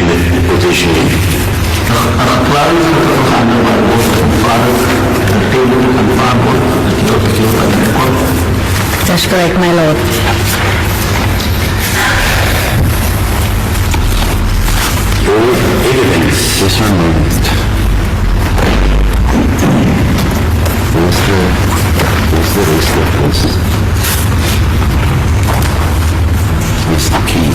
met de positioning. That's correct, my lord. All evidence. Just one moment. Where's the rest of this? Where's the key?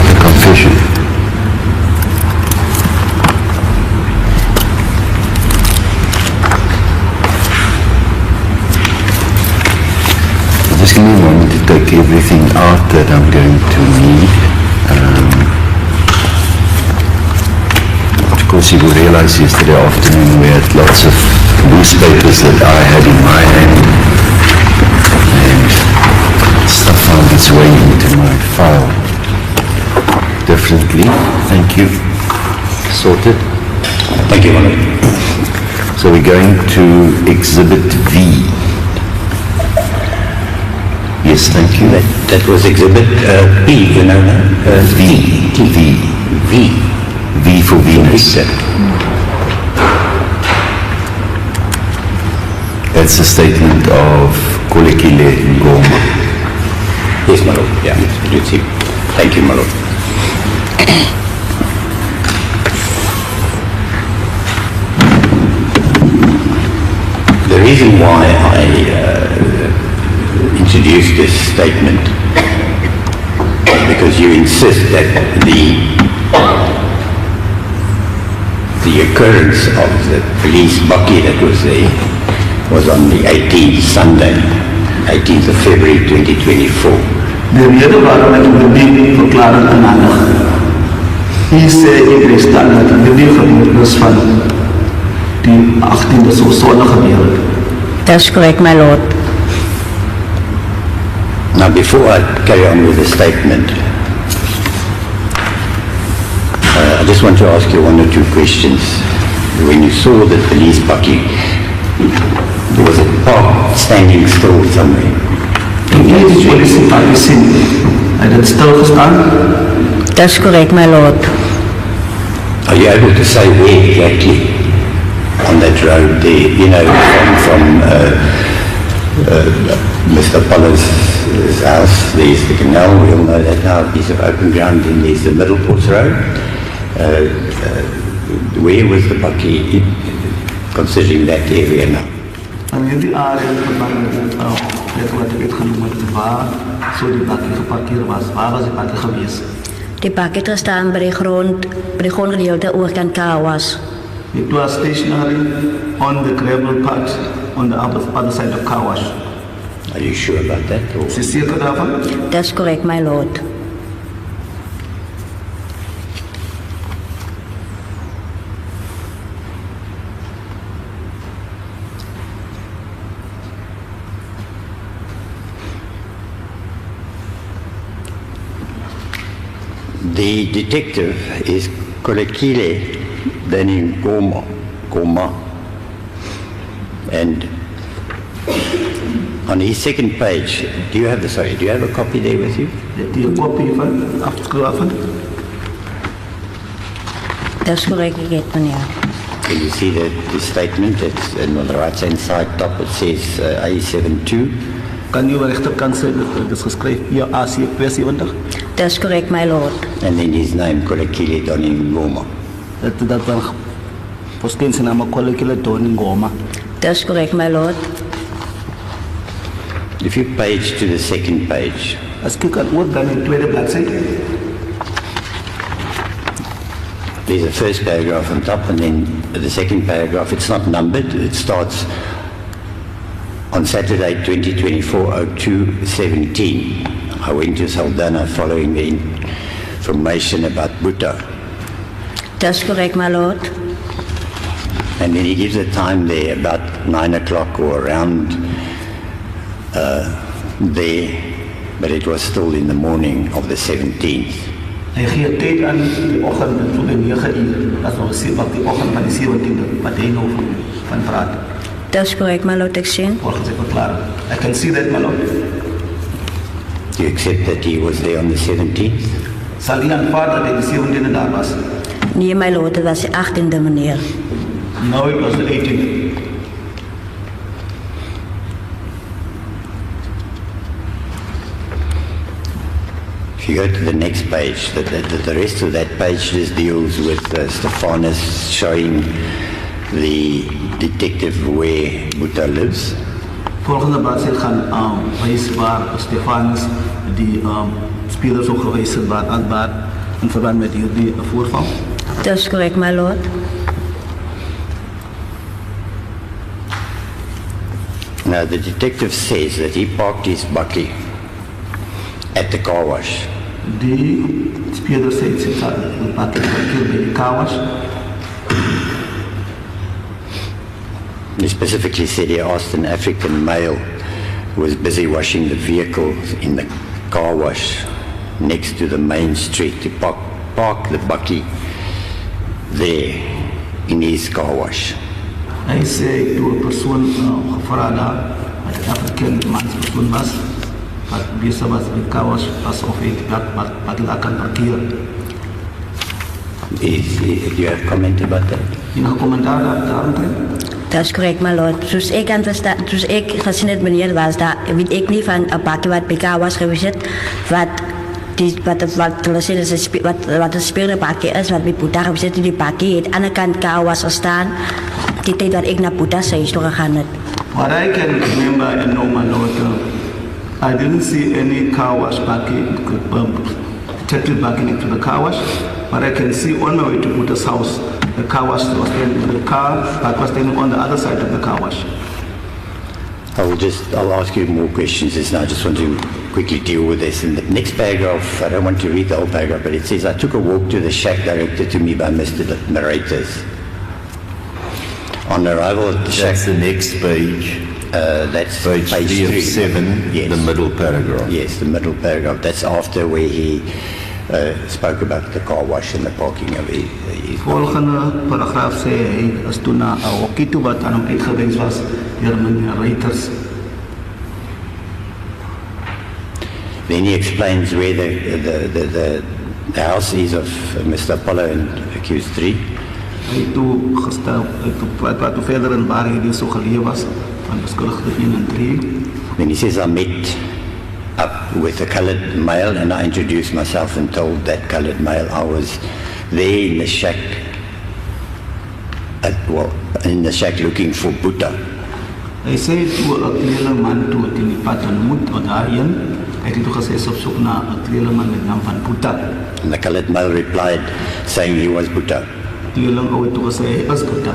The confession. Just give me a moment to take everything out that I'm going to need. Of course, you will realize yesterday afternoon we had lots of newspapers that I had in my hand, and stuff found its way into my file differently. Thank you. Sorted. Thank you, Malik. So we're going to Exhibit V. Yes, thank you. That was Exhibit B, you know, V. V for Venus. That's a statement of Kolekile Ngoma. Yes, my lord. Yeah, absolutely. Thank you, my lord. The reason why I introduced this statement is because you insist that the occurrence of the police bucky that was there was on the 18th, Sunday, 18th of February 2024. De rede waarom ek die verklaring aanhandig is ek staan dat die gebeurtenis van die 18de so sonnig gebeur het. That's correct, my lord. Now, before I carry on with the statement, I just want to ask you one or two questions. When you saw the police bucky, there was a park standing still somewhere. Toen jy die polisie bucky sien, het dit stil gestaan? That's correct, my lord. Are you able to say where exactly on that road there, you know, from Mr. Appollis' house, there's the canal, we all know that now, a piece of open ground, and there's the Middelports Road. Where was the bucky, considering that area now? En in die area net wat ek het genoem het, waar so die bucky geparkeer was, waar was die bucky gewees? Die bakkie het gestaan by die grondgedeelte oorkant Kawas. It was stationary on the gravel part on the other side of Kawash. Are you sure about that? Or? Is jy seker daarvan? That's correct, my lord. The detective is Kolekile Ngoma, and on his second page, do you have a copy there with you? Die kopie van afgeskryf. That's correct, meneer. Can you see the statement? It's on the right hand side top, it says A72. Kan jy regterkant sê dit is geskryf hier AC270? That's correct, my lord. And then his name, Kolekile Ngoma. Dat dan poskien sy naam Kolekile Ngoma. That's correct, my lord. If you page to the second page. As kyk aan ook dan in die tweede bladsy. There's a first paragraph on top, and then the second paragraph, it's not numbered, it starts on Saturday 2024-02-17. I went to Saldanha following the information about Buddha. That's correct, my lord. And then he gives a time there, about 9 o'clock or around there, but it was still in the morning of the 17th. Hy gee tyd aan die oggend tot 9 uur. Dat was die oggend van die 17de wat hy nou van praat. Dat is correct, my lord, ek sien. Volgens die verklaring. I can see that, my lord. Do you accept that he was there on the 17th? Sal die aanvaard dat hy die 17e daar was? Nee, my lord, dit was die 18de, meneer. No, it was the 18th. If you go to the next page, the rest of that page just deals with Stephanus showing the detective where Buddha lives. Volgende bladzij gaan wijs waar Stephanus die spelers ook geweest is waar in verband met die voorval. Dat is correct, my lord. Now the detective says that he parked his bakkie at the car wash. Die speler zei zich dat de bakkie geparkeerd bij de car wash. He specifically said he asked an African male who was busy washing the vehicle in the car wash next to the main street to park the bakkie there in his car wash. Hij zei door een persoon gevraagd daar, dat een Afrikaans persoon was, wat bezig was met de car wash, alsof hij dat daar kan parkeren. Do you have comment about that? Enige commentaar daaromtrent? Dat is correct, my lord. Soos ek gesien het, meneer, was daar, weet ek nie van een bakkie wat bij elkaar was geweest het, wat hulle sê, wat een speelbakkie is, wat bij Boeta geweest het, die bakkie het aan de kant kou was gestaan, die tijd wat ik naar Boeta sy huis toe gegaan het. What I can remember and know, my lord, I didn't see any car wash bakkie, detective bakkie into the car wash, but I can see on my way to Boeta's house, the car wash was standing, the car park was standing on the other side of the car wash. I'll ask you more questions this now. I just want to quickly deal with this. In the next paragraph, I don't want to read the whole paragraph, but it says, I took a walk to the shack directed to me by Mr. Narrators. On arrival at the shack... That's the next page. That's page 3 of 7, yes. The middle paragraph. Yes, the middle paragraph. That's after where he spoke about the car wash and the parking of his Volgende paragraaf sê hy is toe na 'n hokkie toe wat aan hom uitgewys was deur meneer Reuters. Then he explains where the house is of Mr. Apollo and accused 3. Hy het toe gestel, wat toe verder in waar hy so geleef was van beskuldigde 1 en 3. Then he says, I met up with a colored male and I introduced myself and told that colored male I was there in the shack, in the shack looking for Buddha. Hy sê toe 'n kleine man toe het in die pad ontmoet wat daarheen, hy het toe gesê hy is op soek na 'n kleine man met naam van Buddha. And the colored male replied saying he was Buddha. Kleine ou het toe gesê hy is Buddha.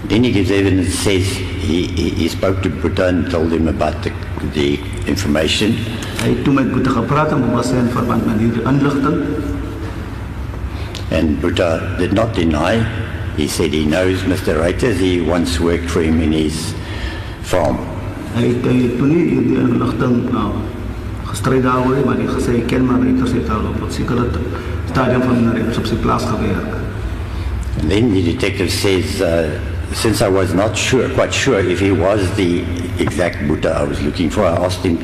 Then he gives evidence, says he spoke to Buddha and told him about the information. Hy het toe met Buddha gepraat en was in verband met hierdie inligting. And Buddha did not deny. He said he knows Mr. Reuters. He once worked for him in his farm. Hy het toe nie hierdie inligting gestryd daaroor, maar hy gesê hy ken maar Reuters het al op 'n sekere stadium van meneer Reuters op sy plaas gewerk. And then the detective says, since I was not quite sure if he was the exact Buddha I was looking for, I asked him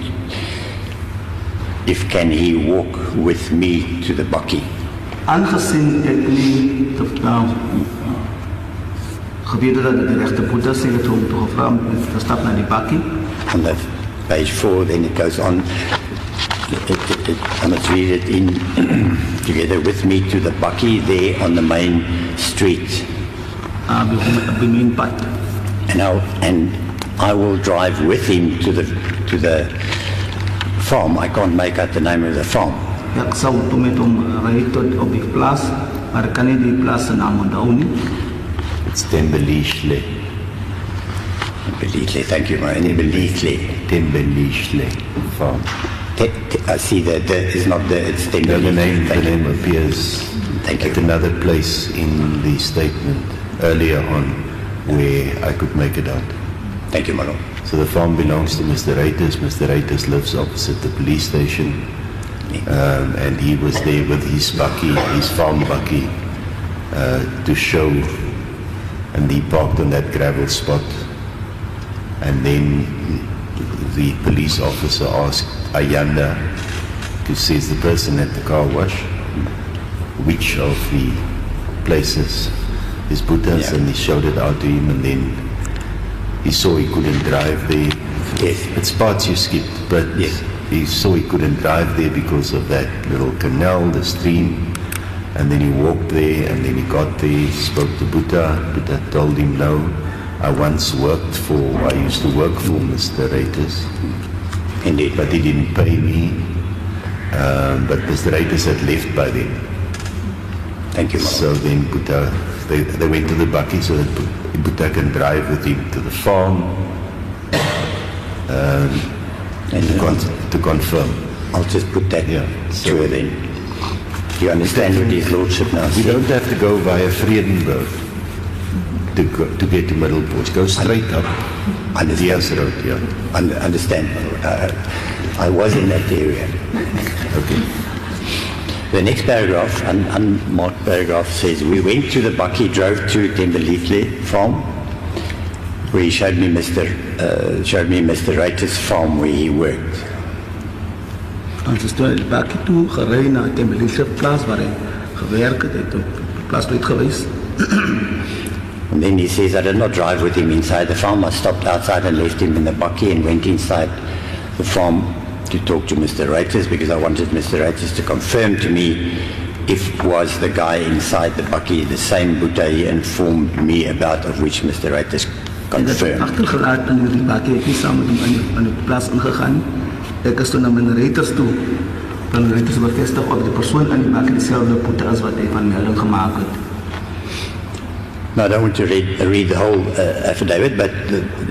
if can he walk with me to the bakkie. Aangezien ek nie geweet dat dit die regte Buddha is, het hom toe gevra om te stap na die bakkie. On the page 4, then it goes on. I must read it in together with me to the bakkie there on the main street. Die main pad. And I will drive with him to the farm. I can't make out the name of the farm. Ek sou toe met hom ry tot op die plaas, maar ek kan nie die plaas se naam onthou nie. It's Tembelihle. Tembelihle, thank you, man. Tembelihle farm. I see that it's not the, it's Tembelihle. The name appears at another place in the statement earlier on where I could make it out. Thank you, Maro. So the farm belongs to Mr. Reuters. Mr. Reuters lives opposite the police station. And he was there with his bakkie, his farm bakkie, to show and he parked on that gravel spot. And then the police officer asked Ayanda, who says the person at the car wash, which of the places is Buddha's, and he showed it out to him, and then he saw he couldn't drive there. Yes. It's parts you skipped, but Yes. he saw he couldn't drive there because of that little canal, the stream, and then he walked there, and then he got there, spoke to Buddha. Buddha told him, no, I used to work for Mr. Reiters. Indeed. But he didn't pay me, but Mr. Reiters had left by then. Thank you, Malone. So then Buddha, they went to the bakkie so that Buddha can drive with him to the farm to confirm. I'll just put that So- to her then. You understand what his lordship now We said? don't have to go via Vredenburg to get to Middelpoort. Go straight up. Diaz Road, Understand, my lord. I was in that area. Okay. The next paragraph, unmarked paragraph, says, we went to the bakkie, drove to Tembelitle farm, where he showed me Mr. Reiter's farm where he worked. Ons is toe die bakkie toe gery na die Tembelitle plaas waar hy gewerk het. Hy het op die plaas toe uitgewys. And then he says, I did not drive with him inside the farm. I stopped outside and left him in the bakkie and went inside the farm to talk to Mr. Reiters because I wanted Mr. Reiters to confirm to me if was the guy inside the bakkie the same Buddha he informed me about, of which Mr. Reiters En dat confirmed. achtergelaat in die bakkie, ek nie saam met hom in die plaas ingegaan. Ek is toe na mijn Reiters toe. Dan Reiters bevestig of die persoon in die bakkie dieselfde Buddha as wat hy van melding gemaakt het. Now, I don't want to read the whole affidavit, but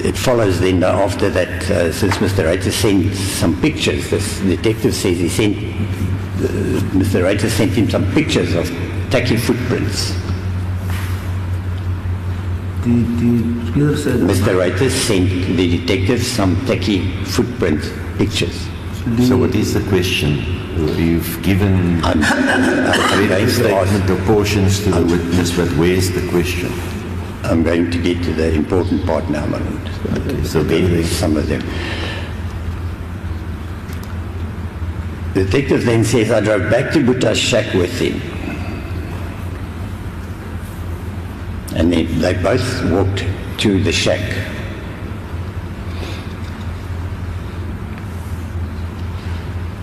it follows then after that, since Mr. Reiter sent some pictures, this detective says he sent, Mr. Reiter sent him some pictures of tacky footprints. Die speler sê dat Mr. Reiter sent the detective some tacky footprint pictures. So what is the question? You've given I'm going to ask, statement of portions to the witness, but where's the question? I'm going to get to the important part now, my lord. Okay, so There's some of them. The detective then says, I drove back to Buddha's shack with him. And then they both walked to the shack.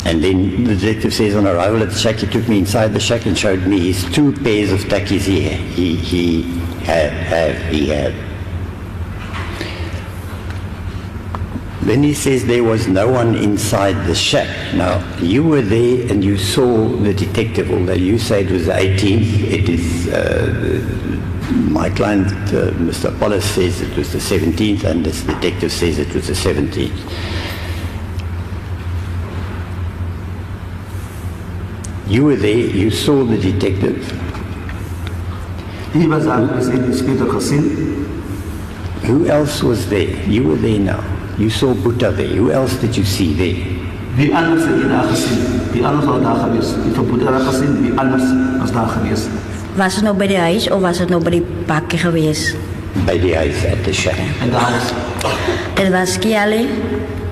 And then the detective says, on arrival at the shack, he took me inside the shack and showed me his 2 pairs of tackies he had. Then he says there was no one inside the shack. Now, you were there and you saw the detective, although you say it was the 18th. It is, my client, Mr. Appollis, says it was the 17th, and this detective says it was the 17th. You were there, you saw the detective. die was daar gewees en die speler gesien. Who else was there? You were there now. You saw Buddha there. Who else did you see there? Wie anders het jy daar gesien? Wie anders was daar gewees? Die van Boeta daar gesien, wie anders was daar gewees? Was het nou bij de huis of was het nou bij die bakkie geweest? By the house at the shack. En daar was, Het was Kiali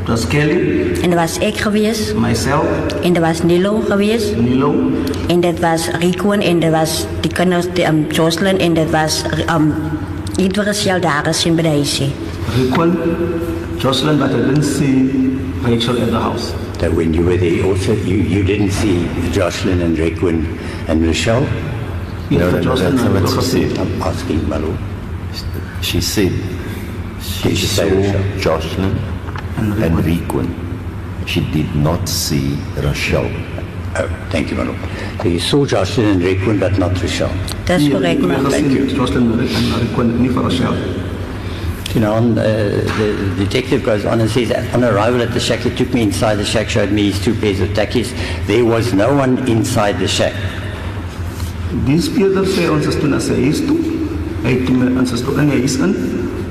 dat was Kelly, en dat was ik geweest myself, en dat was Nilo geweest Nilo. en dat was Rhyn en dat was die kinders, Joshlin en dat was iedere sjel daar gezien bij de huisie. Rhyn, Joshlin, but I didn't see Rachel at the house. That when you were there also, you didn't see Joshlin and Jacquen and Michelle? Yes, No, Joshlin that's not het what she gezien. said. I'm asking Malu. She said she Did she saw say Rochelle? Joshlin And and Rhyn. She did not see Rochelle. Oh, thank you, Malu. So you saw Joshlin and Jacquen, but not Rochelle. Dat is Die correct, het maar gezien, you. Joshlin en Rhyn, niet van Rachel. You know, the detective goes on and says, on arrival at the shack, he took me inside the shack, showed me his 2 pairs of tackies. There was no one inside the shack. Die speler sê ons is toe na sy huis toe. Hy het toe ons is toe in die huis in,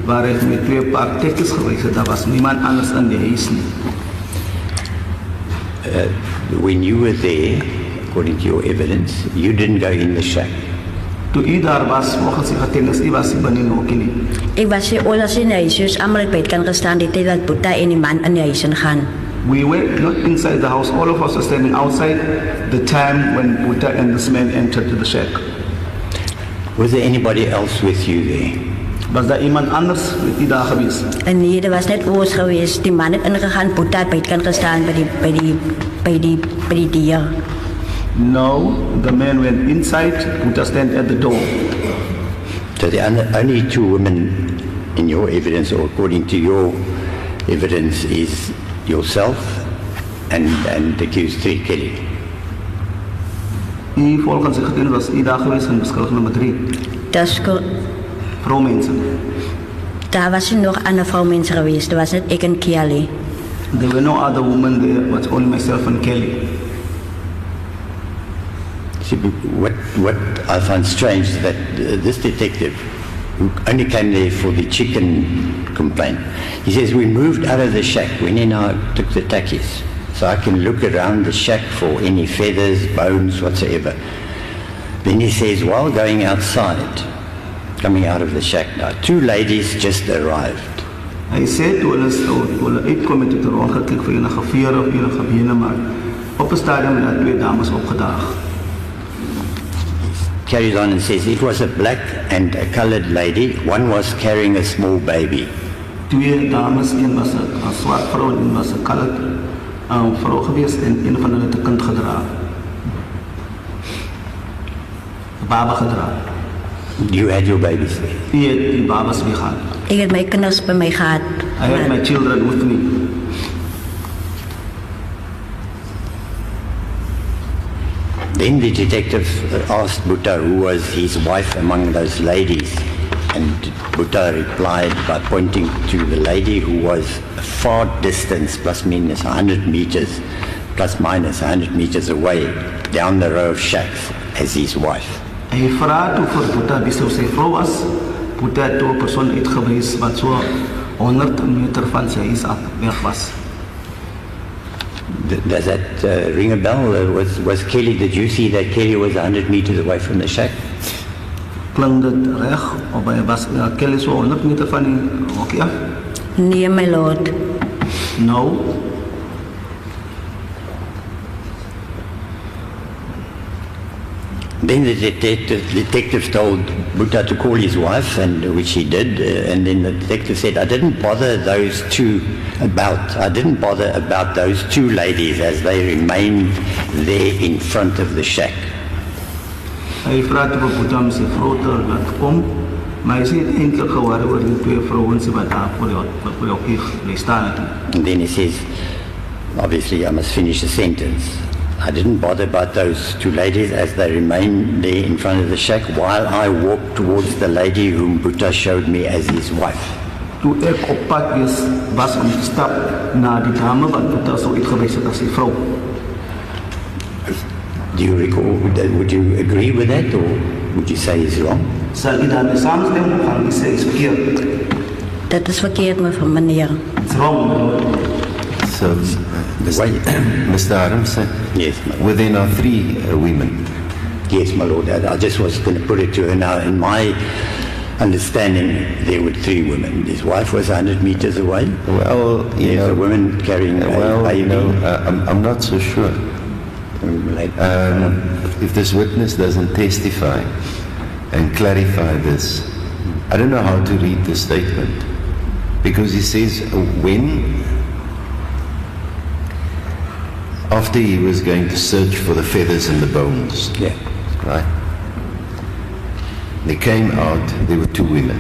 waar hy met 2 paar tekens gewys het. Daar was niemand anders in die huis nie. When you were there, according to your evidence, you didn't go in the shack. Toe u daar was, volgens die getuienis, u was nie binne ook nie. Ek was hier olas in die huis, soos almal het buite kan gestaan die tyd dat Boeta en die man in die huis ingaan. We were not inside the house. All of us were standing outside the time when Boeta and this man entered the shack. Was there anybody else with you there? Was daar iemand anders met u daar gewees? En nee, er was net oors geweest. Die man het ingegaan, Boeta het buite kan gestaan by die dier. No, the man went inside, Boeta stand at the door. So the only two women in your evidence, or according to your evidence, is yourself and the accused 3, Kelly. U volgens die getuienis was u daar gewees in beskuldiging nummer 3. Dus Vrouwmensen. daar was er nog ander vrouwmensen geweest. Er was net ik en Kelly. There were no other women there, but only myself and Kelly. See, what I find strange is that this detective, who only came there for the chicken complaint, he says, we moved out of the shack, went in, I took the tackies, so I can look around the shack for any feathers, bones, whatsoever. Then he says, while going outside, coming out of the shack now, 2 ladies just arrived. Hy sê toe hulle uitkom het hulle rondgekyk vir enige vere of enige bene, maar op 'n stadium het daar 2 dames opgedaag. Carries on and says, it was a black and a colored lady, one was carrying a small baby. 2 dames, een was 'n swart vrou en een was 'n colored vrou gewees en een van hulle het 'n kind gedra. 'n Baba gedra. You had your babies there. U het die babas mee gehad. Ik heb mijn kinders bij mij gehad. I had my children with me. Then the detective asked Boeta who was his wife among those ladies, and Boeta replied by pointing to the lady who was a far distance, plus minus 100 meters, plus minus 100 meters away, down the row of shacks, as his wife. Hy vra toe vir Boeta wie sou sy vrou was. Boeta het toe 'n persoon uitgewys wat so 100 meter van sy huis af weg was. Does that ring a bell? Was Kelly, did you see that Kelly was 100 meters away from the shack? Klink dit reg? Of hy was Kelly so 100 meter van die hokkie af? Nee, my lord. No. Then the detective told Boeta to call his wife, and which he did, and then the detective said, I didn't bother about those 2 ladies as they remained there in front of the shack. Hy vra toe vir Boeta om sy vrou te laat kom, maar hy sê eintlik gehoor oor die 2 vrouens wat daar voor die hokkie bly staan het. And then he says, obviously I must finish the sentence. I didn't bother about those 2 ladies as they remained there in front of the shack while I walked towards the lady whom Boeta showed me as his wife. Toe ek op pad was om te stap na die dame wat Boeta sou uitgewys het as sy vrou. Do you recall, would you agree with that, or would you say he's wrong? Sal u daarmee saamstem of gaan u sê is verkeerd? Dat is verkeerd, meneer. It's wrong. So, Mr. Adams, Yes, my lord. were there now 3 women? Yes, my lord. I just was going to put it to her now. In my understanding, there were 3 women. His wife was 100 meters away. Well, you There's know, a woman carrying a well, baby. you know, I'm not so sure. If this witness doesn't testify and clarify this, I don't know how to read the statement, because he says when, after he was going to search for the feathers and the bones, Yeah. right? They came out, there were 2 women.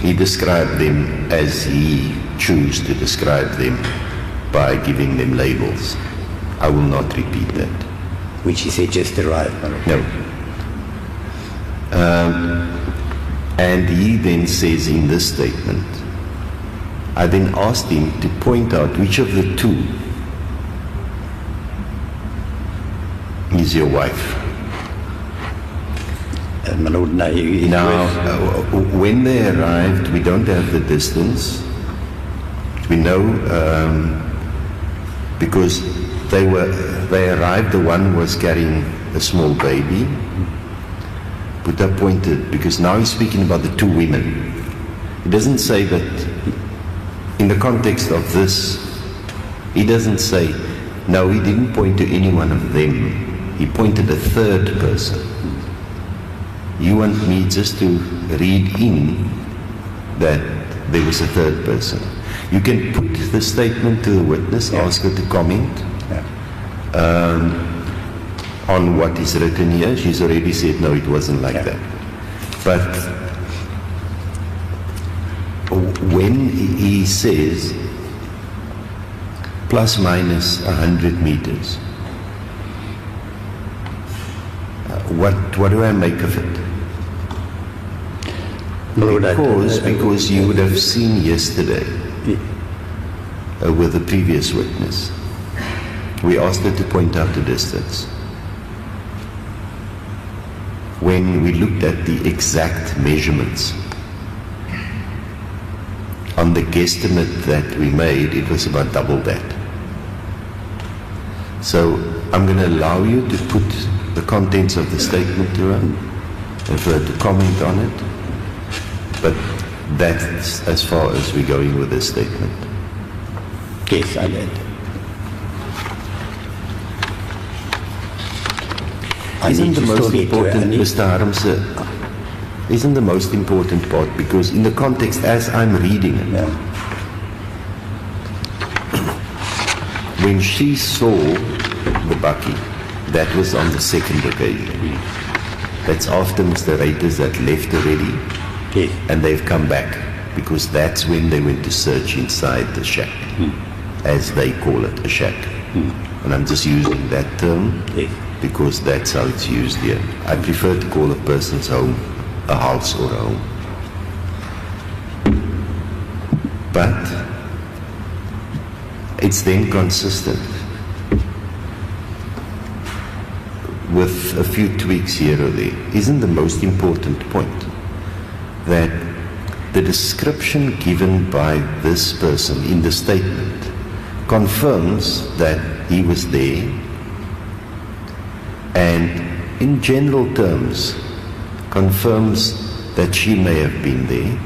He described them as he chose to describe them by giving them labels. I will not repeat that. Which he said just arrived, my lord. No. And he then says in this statement, I then asked him to point out which of the 2 is your wife. My lord, no. Now, when they arrived, we don't have the distance. We know because they arrived, the one was carrying a small baby. Buddha pointed, because now he's speaking about the two women. He doesn't say that, in the context of this, he doesn't say, no, he didn't point to any one of them. He pointed a third person. You want me just to read in that there was a third person. You can put the statement to the witness, ask her to comment on what is written here. She's already said, no, it wasn't like that. But when he says plus minus 100 meters, what do I make of it? Because you would have seen yesterday with the previous witness, we asked her to point out the distance. When we looked at the exact measurements, on the guesstimate that we made, it was about double that. So I'm going to allow you to put the contents of the statement to her and for her to comment on it. But that's as far as we're going with this statement. Yes, I did. Isn't the most important, Mr. Harmse, isn't the most important part, because in the context as I'm reading it, when she saw the bakkie, that was on the second occasion. That's after Mr. Reiters had left already, and they've come back, because that's when they went to search inside the shack, as they call it, a shack. And I'm just using that term because that's how it's used here. I prefer to call a person's home a house or a home. But it's then consistent with a few tweaks here or there. Isn't the most important point that the description given by this person in the statement confirms that he was there, and in general terms confirms that she may have been there,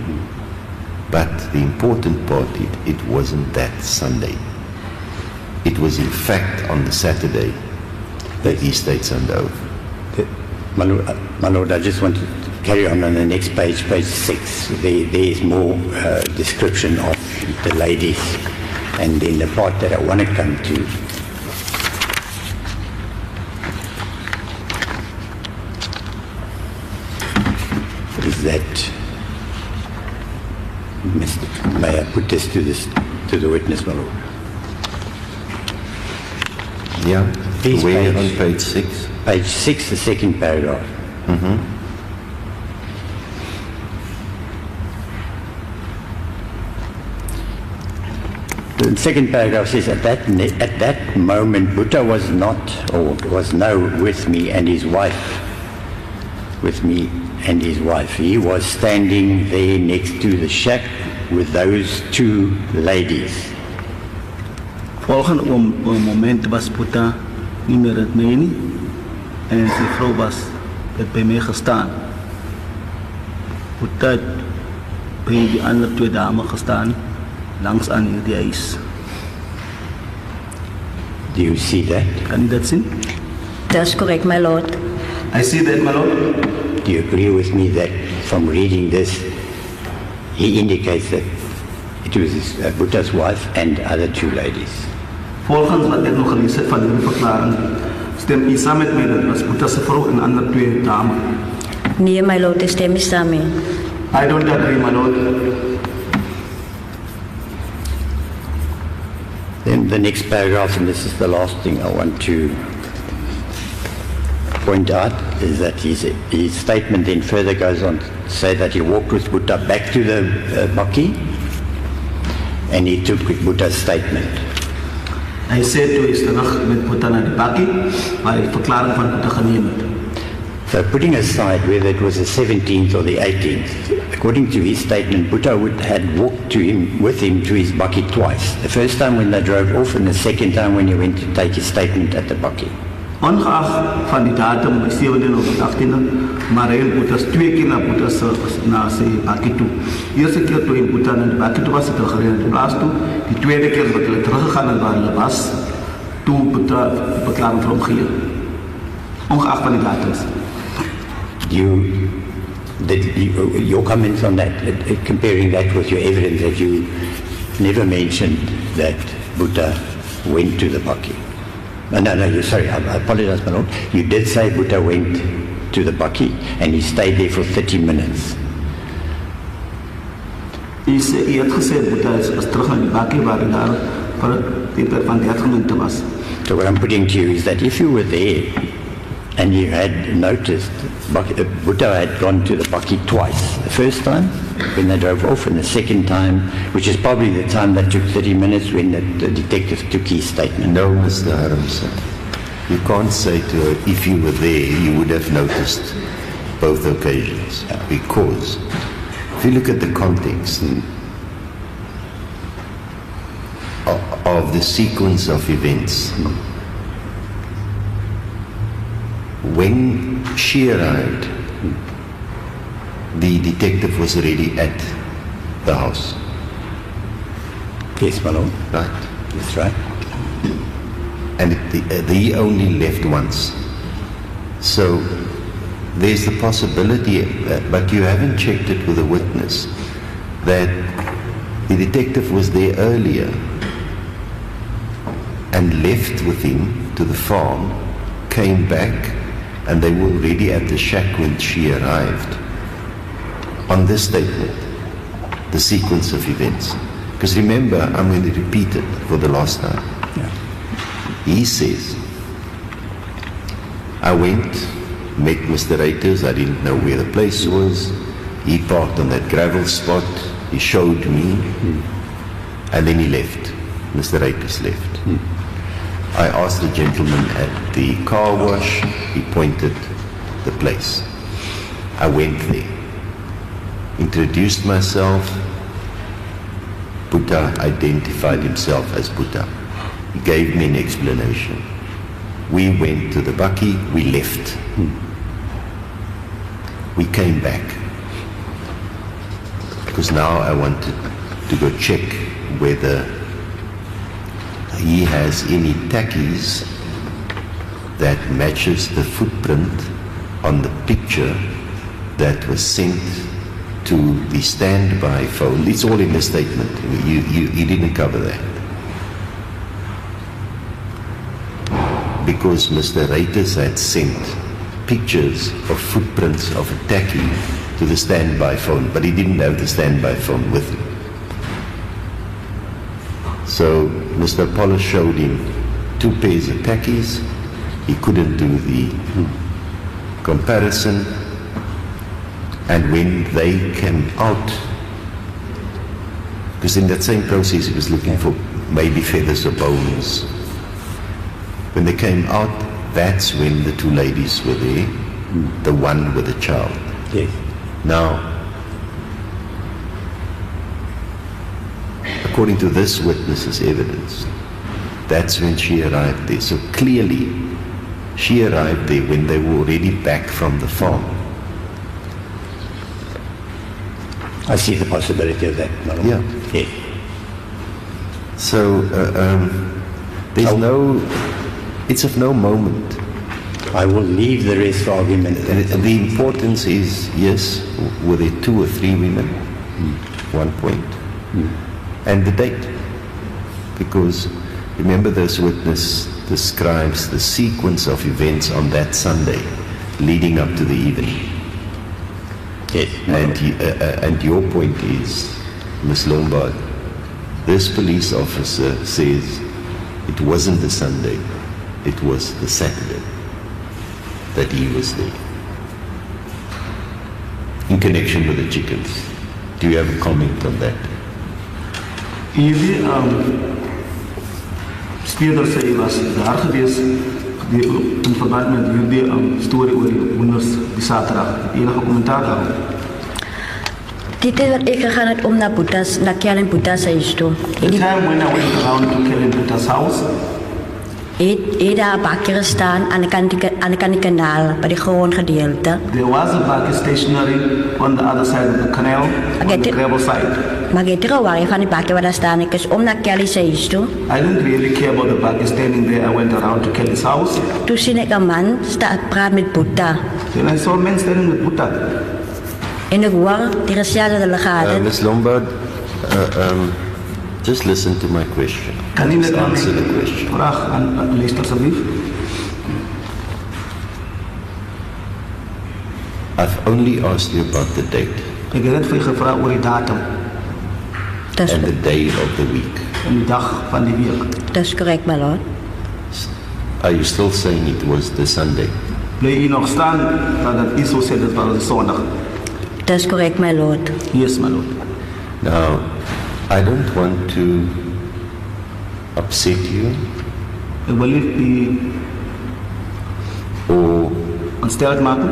but the important part, it wasn't that Sunday. It was in fact on the Saturday that he states under oath. My Lord, I just want to carry on the next page, page 6. There is more description of the ladies, and in the part that I want to come to, is that, may I put this to the witness, my Lord? Yeah, Please, where on page 6? Page 6, the second paragraph. The second paragraph says, at that moment, Buddha was not, or was no, with me and his wife. With me and his wife. He was standing there next to the shack with those two ladies. Volgende moment was Buddha niet meer met mij nie, en zijn vrouw het bij mij gestaan. Buddha het bij die andere twee dames gestaan, langs aan die huis. Do you see that? Kan je dat zien? That's correct, my lord. I see that, my lord. Do you agree with me that from reading this, he indicates that it was Buddha's wife and other two ladies? Volgens wat ik nog gelezen heb van die verklaring, stem je samen met mij dat was Buddha's vrouw en andere twee dames. Nee, my lord, ik stem niet samen. I don't agree, my lord. Then the next paragraph, and this is the last thing I want to point out, is that his statement then further goes on to say that he walked with Buddha back to the bakkie, and he took Buddha's statement. Hij zei toe is terug met Buddha naar de bakkie, waar hij verklaring van Buddha genomen het. So putting aside whether it was the 17th or the 18th, according to his statement, Buddha had walked with him to his bakkie twice. The first time when they drove off, and the second time when he went to take his statement at the bakkie. Ongeacht van die datum, 17 of 18e, maar Rhyn Boeta 2 keer naar zijn bakkie toe. De eerste keer toen in Boeta naar de bakkie toe was, het al gereden naar de plaats toe. De tweede keer dat hij teruggegaan naar waar hij was, toen Boeta de beklaring voor omgegeven. Ongeacht van die datums. Your comments on that, comparing that with your evidence that you never mentioned that Boeta went to the bakkie. Sorry, I apologize, my lord. You did say Boeta went to the bakkie and he stayed there for 30 minutes. Hij had gezegd Boeta is terug naar die bakkie waar hij daar voor het van 30 minuten was. So what I'm putting to you is that if you were there and you had noticed Boeta had gone to the bakkie twice. The first time when they drove off and the second time, which is probably the time that took 30 minutes when the detective took his statement. No, Mr. Harmson. You can't say to her, if you were there, you would have noticed both occasions. Because if you look at the context of the sequence of events, when she arrived, the detective was already at the house. Yes, my lord. Right. That's right. And he only left once. So there's the possibility, but you haven't checked it with a witness, that the detective was there earlier and left with him to the farm, came back, and they were already at the shack when she arrived. On this statement, the sequence of events. Because remember, I'm going to repeat it for the last time. Yeah. He says, I went, met Mr. Reiters, I didn't know where the place was. He parked on that gravel spot, he showed me, and then he left. Mr. Reiters left. I asked the gentleman at the car wash, he pointed the place. I went there, introduced myself. Boeta identified himself as Boeta. He gave me an explanation. We went to the bakkie, we left. We came back. Because now I wanted to go check whether he has any tackies that matches the footprint on the picture that was sent to the standby phone. It's all in the statement. You didn't cover that. Because Mr. Reiters had sent pictures of footprints of a tacky to the standby phone, but he didn't have the standby phone with him. So Mr. Appollis showed him 2 pairs of tackies. He couldn't do the comparison. And when they came out, because in that same process he was looking for maybe feathers or bones. When they came out, that's when the 2 ladies were there, the one with the child. Yes. Now, according to this witness's evidence, that's when she arrived there. So clearly, she arrived there when they were already back from the farm. I see the possibility of that. Yeah. Yes. So it's of no moment. I will leave the rest for argument. The importance is, yes, were there 2 or 3 women? 1 point. And the date. Because remember, this witness describes the sequence of events on that Sunday leading up to the evening. Yes. And your point is, Ms. Lombaard, this police officer says it wasn't the Sunday, it was the Saturday that he was there. In connection with the chickens. Do you have a comment on that? Hierdie speler sê hy was daar gewees in verband met hierdie storie oor die hoenders die Saterdag. Enige kommentaar daarop? Die tijd dat ik gegaan het om naar Kellen Boeta's huis toe. The time when I went around to Kellen Boeta's house, Het daar een bakje gestaan aan de kant die kanaal, bij de grondgedeelte. There was a bakkie stationary on the other side of the canal, on the gravel side. Maar ik heb er van die bakje waar daar staan, ik is om naar Kelly's huis toe. I didn't really care about the bakkie standing there. I went around to Kelly's house. Toen zie ik een man praat met Boeta. Then I saw a man standing with Buddha. En ik hoor die recherche delegate. Ms. Lombard, just listen to my question. Kan je Just net answer the mijn question. vraag aan leest alsjeblieft? I've only asked you about the date Ik heb net voor je gevraagd over die datum Dat is, and the day of the week. en die dag van die week. dat is correct, my lord. Are you still saying it was the Sunday? Blijf je nog staan dat Iso zei dat was de zondag? Dat is correct, my lord. Yes, my lord. Now, I don't want to upset you Ik wil niet die or ontsteld maken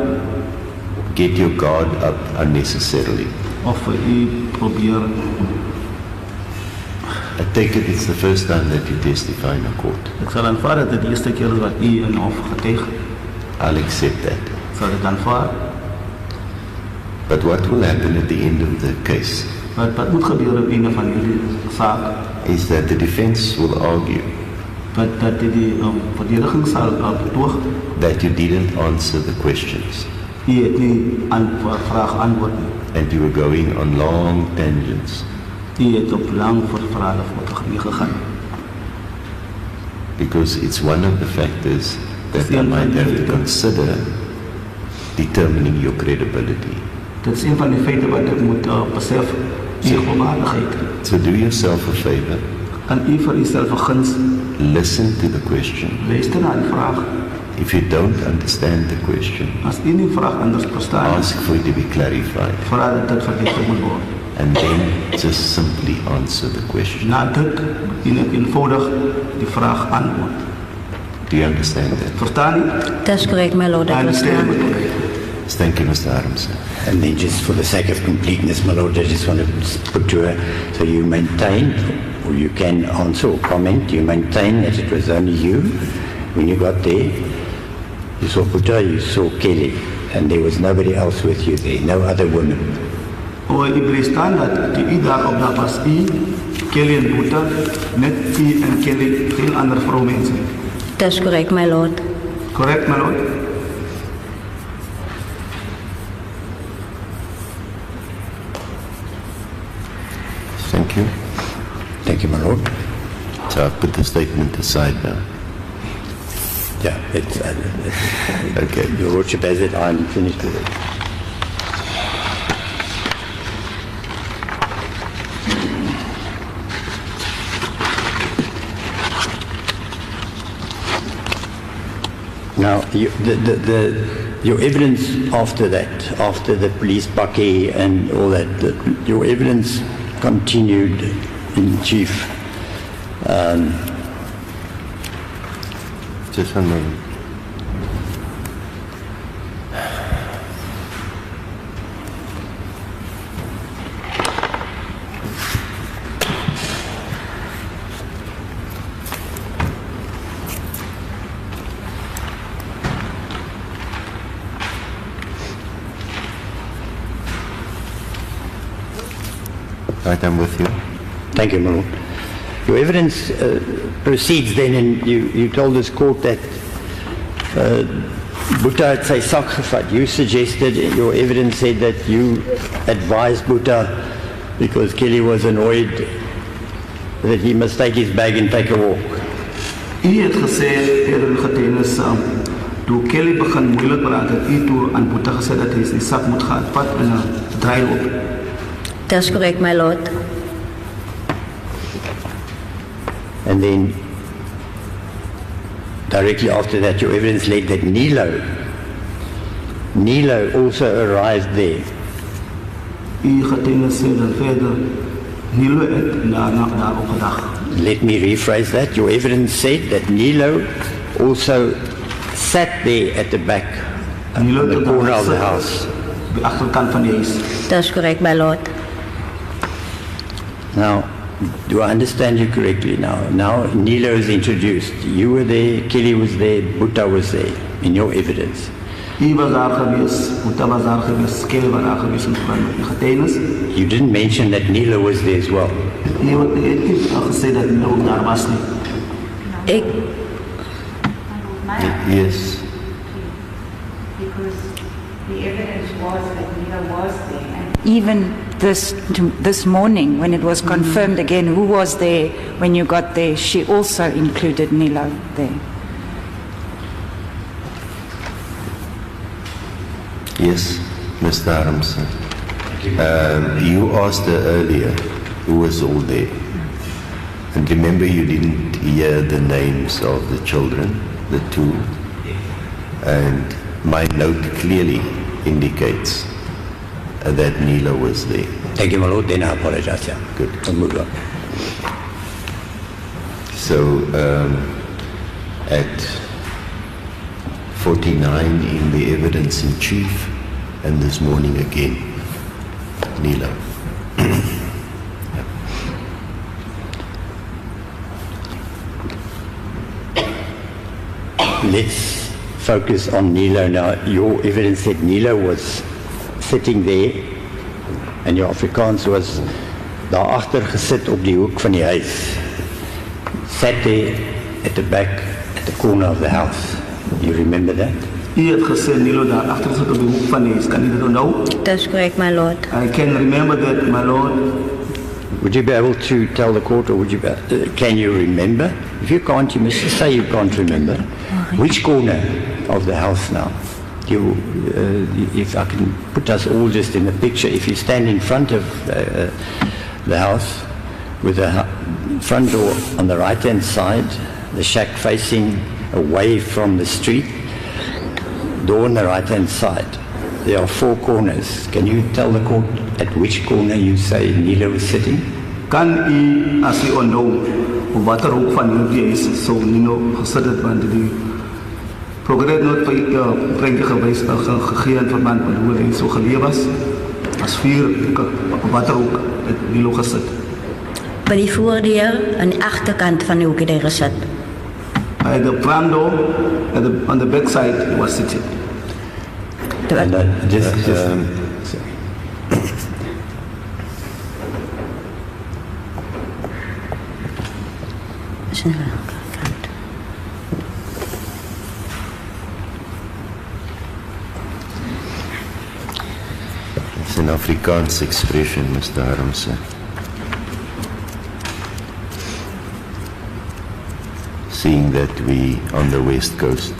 get your guard up unnecessarily. of u proberen. I take it it's the first time that you testify in a court. Ik zal aanvaarden dat het de eerste keer is wat u in hof getuigt. I'll accept that. Ik zal het aanvaarden. But what will happen at the end of the case Maar wat moet gebeuren op een van jullie zaak? is that the defense will argue Dat die verdediging zal betoog. that you didn't answer the questions U het niet aan vraag antwoord nie. and you were going on long tangents U het op lang voor verhalen gegaan. because it's one of the factors that I might have to consider determining your credibility. Dat is een van die feiten wat ik moet besef. U geloofwaardigheid. So do yourself a favor, Kan u voor uzelf een gunst listen to the question. luisteren naar die vraag. If you don't understand the question, Als u die vraag anders verstaan, ask for it to be clarified vraag dat het verdedigd moet worden. and then just simply answer the question. Na dit eenvoudig die vraag antwoord. Do you understand that? Verstaan u? Dat is correct, my lord. Dat I verstaan. understand what you Thank you, Mr. Adams. And then just for the sake of completeness, my lord, I just want to put to her, so you maintain, or you can answer or comment, you maintain that it was only you, when you got there, you saw Buddha, you saw Kelly, and there was nobody else with you there, no other women. O, u bleef staan dat die u daar op dag was u, Kelly en Boeta, net u en Kelly, geen andere vrouwmensen. Dat is correct, my lord. Correct, my lord? Thank you. Thank you, my lord. So I've put the statement aside now. Yeah, it's, Okay. your lordship has it, I'm finished with it. Now, your evidence after that, after the police bucky and all that, your evidence continued in chief. Just one moment. Right, I'm with you. Thank you, my lord. Your evidence proceeds then, and you told this court that Buddha had sy sak gevat. You suggested, your evidence said that you advised Buddha because Kelly was annoyed that he must take his bag and take a walk. U het gesê eerder in getuienis, toe Kelly begin moeilik raak, het u toe aan Boeta gesê dat hy sy sak moet gaan vat en draai op. Dat is correct, my lord. And then directly after that, your evidence led that Nilo also arrived there. U getuienis sê dan verder, Nilo het daar opgedag. Let me rephrase that. Your evidence said that Nilo also sat there at the back, on the corner of the house. Op die agterkant van die huis. Dat is correct, my lord. Now, Do I understand you correctly now? Now Nilo is introduced. You were there, Kelly was there, Boeta was there, in your evidence. Hy was daar gewees, Boeta was daar gewees, Kelly was daar gewees in die getuienis. You didn't mention that Nilo was there as well. Hy het nie gesê dat Nilo ook daar was nie. Ek Yes. Because the evidence was that Nilo was there. And Even this morning, when it was confirmed again who was there when you got there, she also included Nilo there. Yes, Mr. Aramson. You asked her earlier who was all there. And remember, you didn't hear the names of the children, the two. And my note clearly indicates that Nilo was there. Thank you, my lord. Then I apologize. Yeah. Good. I'll move on. So at 49 in the evidence in chief, and this morning again, Nilo. Let's focus on Nilo now. Your evidence said Nilo was sitting there and your Afrikaans was daar agter gesit op die hoek van die huis. Sat there at the back, at the corner of the house. You remember that? Hy het gesê Nilo daar agter sit op die hoek van die huis. Kan jy dit onthou? That's correct, my lord. I can remember that, my lord. Would you be able to tell the court, or would you can you remember? If you can't, you must just say you can't remember. Which corner of the house now? If I can put us all just in the picture, if you stand in front of the house with the front door on the right-hand side, the shack facing away from the street, door on the right-hand side, there are four corners. Can you tell the court at which corner you say Nilo was sitting? Kan u, as u onthou, op watter hoek van die huis sou Nilo gesit het, want die prokureur het nooit vir u prentjie gewys gegee in verband met hoe hy so geleef was. As vier, op watter hoek het Nilo gesit? By die voordeur aan die agterkant van die hoek het hy gesit. By the front door, on the back side, he was sitting. And just It's an Afrikaans expression, Mr. Aramson. Seeing that we on the west coast.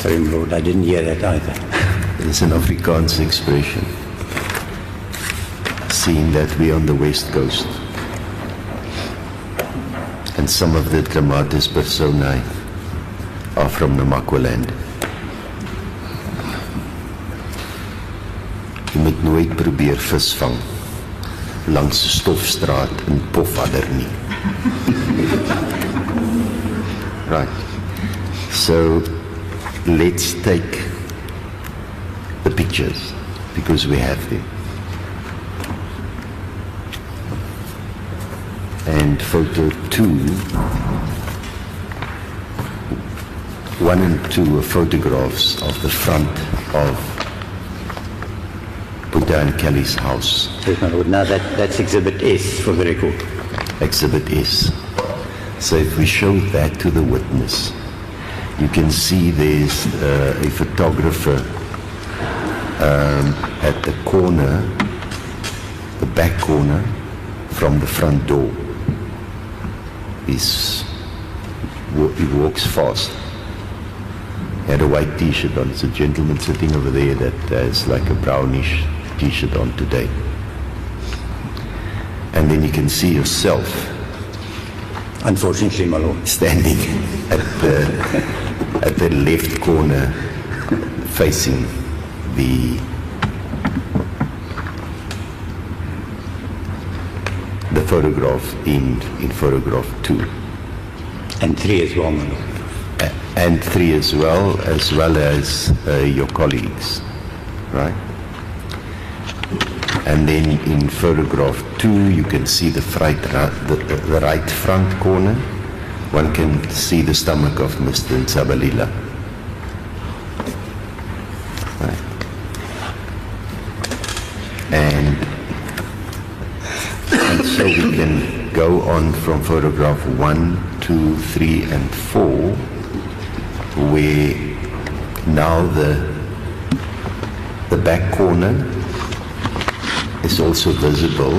sorry, Lord, I didn't hear that either. It's an Afrikaans expression. Seeing that we on the west coast. And some of the dramatis personae are from the Makwaland. Jy moet nooit probeer visvang langs 'n stofstraat in Pofadder nie. Right. So let's take the pictures because we have them. And photo 2, 1 and 2 are photographs of the front of Boeta and Kelly's house. Yes, my Lord. Now that's Exhibit S for the record. Exhibit S. So if we show that to the witness, you can see there's a photographer at the corner, the back corner, from the front door. He walks fast. He had a white t-shirt on. It's a gentleman sitting over there that has like a brownish t-shirt on today. And then you can see yourself Unfortunately, my Lord. standing at the left corner facing the photograph in photograph 2. And 3 as well, my Lord. And 3 as well as your colleagues, right? And then in photograph 2, you can see the right front corner. One can see the stomach of Mr. Nsabalila. Right. And so we can go on from photograph 1, 2, 3, and 4, where now the back corner is also visible.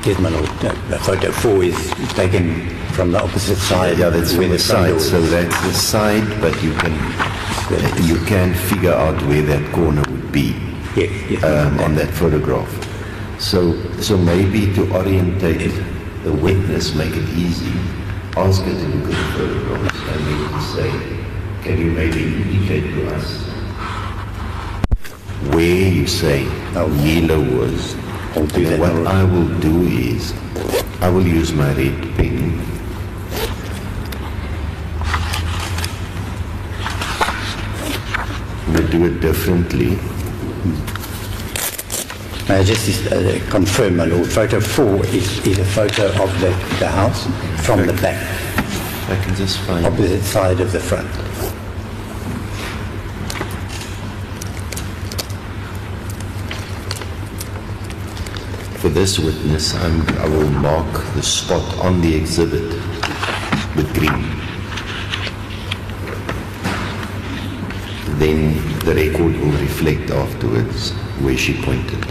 Yes, my lord. Photo 4 is taken from the opposite side. Yeah, that's where from the front door side. So is. that's the side, but you can figure out where that corner would be Yes. on that photograph. So maybe to orientate the witness, make it easy, ask her to look at the photographs and then to say, can you maybe indicate to us where you say Nilo was? I'll do that. What I will do is, I will use my red pen. I'm going to do it differently. Just confirm, my lord, photo 4 is a photo of the house from the back, I can just find opposite side of the front. For this witness, I will mark the spot on the exhibit with green. Then the record will reflect afterwards where she pointed.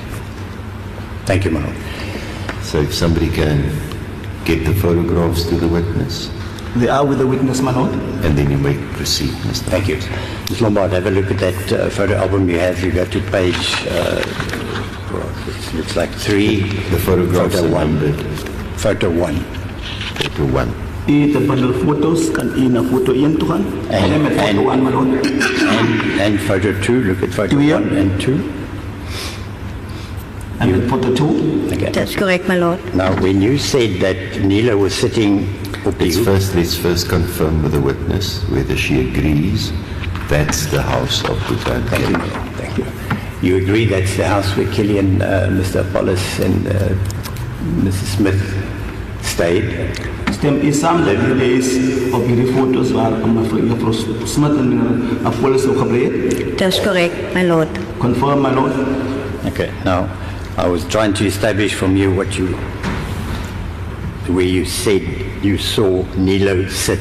Thank you, my lord. So if somebody can get the photographs to the witness, They are with the witness, my lord. and then you may proceed, Mr. Thank you. Ms. Lombard, have a look at that photo album you have. You go to page, it looks like 3. The photographs Photo are 1. numbered Photo 1. to 1. U het 'n bundel foto's, kan u na foto 1 toe gaan? En met foto 1, my lord. And photo 2, look at photo 2, 1 and 2. En met foto 2. Okay. That's correct, my lord. Now, when you said that Nilo was sitting op die hoek, Let's first confirm with the witness whether she agrees that's the house of Bhutan. thank you, thank you. You agree that's the house where Killian, Mr. Appollis and Mrs. Smith stayed? Stem u saam dat hierdie is op hierdie foto's waar mevrou Smith en meneer Appollis ook gebly het? That's correct, my lord. Confirm, my lord. Okay, now, I was trying to establish from you where you said you saw Nilo sit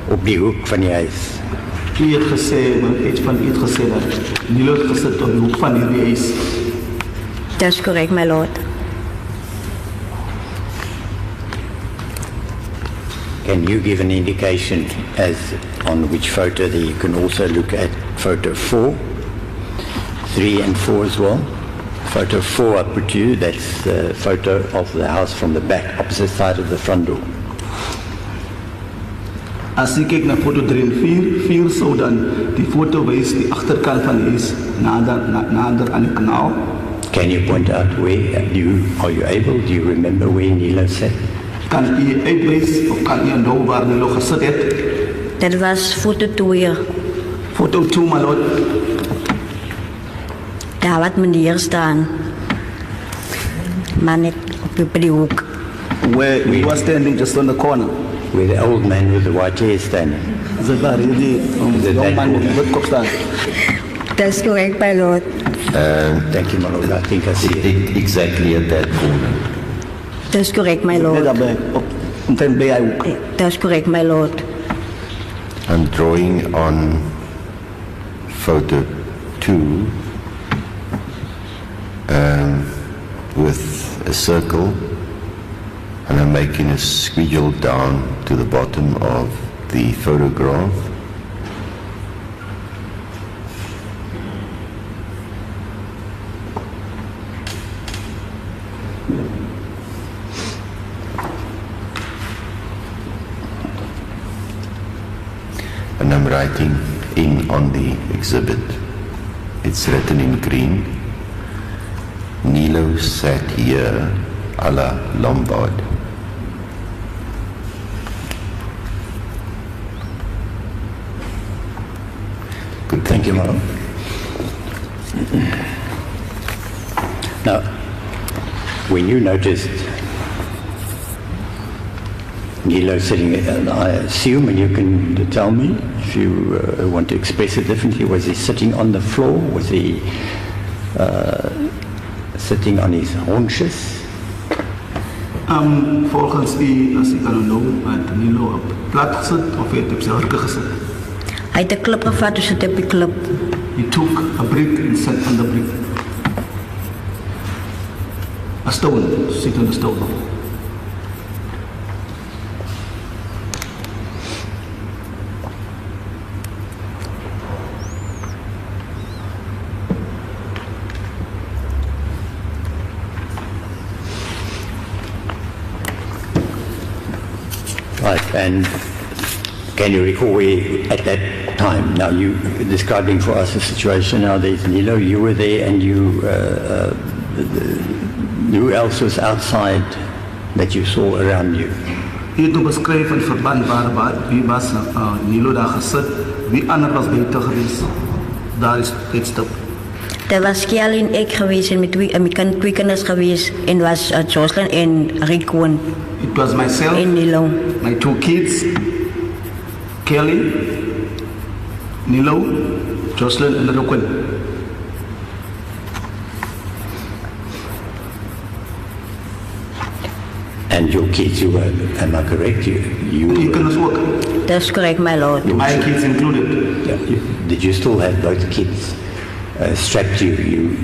op die hoek van die huis. U het gesê, want iets van u het gesê dat Nilo het gesit op die hoek van hierdie huis. That's correct, my lord. Can you give an indication as on which photo that you can also look at photo 4, 3 and 4 as well? Photo 4 I put to you, that's the photo of the house from the back, opposite side of the front door. As ek kyk na foto 3 en 4 sou dan die foto wys die agterkant van die huis nader aan die kanaal. Can you point out where, are you able, do you remember where Nilo sat? Kan u uitwys of kan u onthou waar Nilo gesit het? Dat was foto 2. Foto 2, my lord. Daar wat meneer staan. Maar net op die hoek. Where he was standing just on the corner. Where the old man with the white hair standing. Is it waar hierdie jong man met die wit kop staan? That's correct, my lord. Thank you, my lord. I think I see it. Exactly at that corner. That's correct, my Net lord. daarbij, omtrent bij hy hoek. That's correct, my lord. I'm drawing on photo 2 with a circle, and I'm making a squiggle down to the bottom of the photograph. And I'm writing in on the exhibit. It's written in green. Nilo sat here, a la Lombard. Good, Thank you, my lord. Now, when you noticed Nilo sitting, I assume, and you can tell me if you want to express it differently, was he sitting on the floor? Was he sitting on his haunches? Volgens u, as ik kan nou, had Nilo op plat gezet of heeft op zijn hurken gezet? Hij heeft 'n klip gevat, dus het op die klip. He took a brick and sat on the brick. A stone, sit on the stone. Right, and can you recall where, at that time, now you describing for us the situation, now there's Nilo, you were there, and you, who else was outside that you saw around you? U het beschreven in verband waar wie was Nilo daar gezet, wie anders was buiten geweest. Daar is dit stap. Er was Kelly en ek geweest en met twee kinders geweest en was Joshlin en Rhyn It was myself, en Nilo. my two kids, Kelly, Nilo, Joshlin and Jacquen. And your kids, you were, am I correct? You You were, kinders ook. That's correct, my lord. My kids included. yeah, did you still have both kids strapped to you?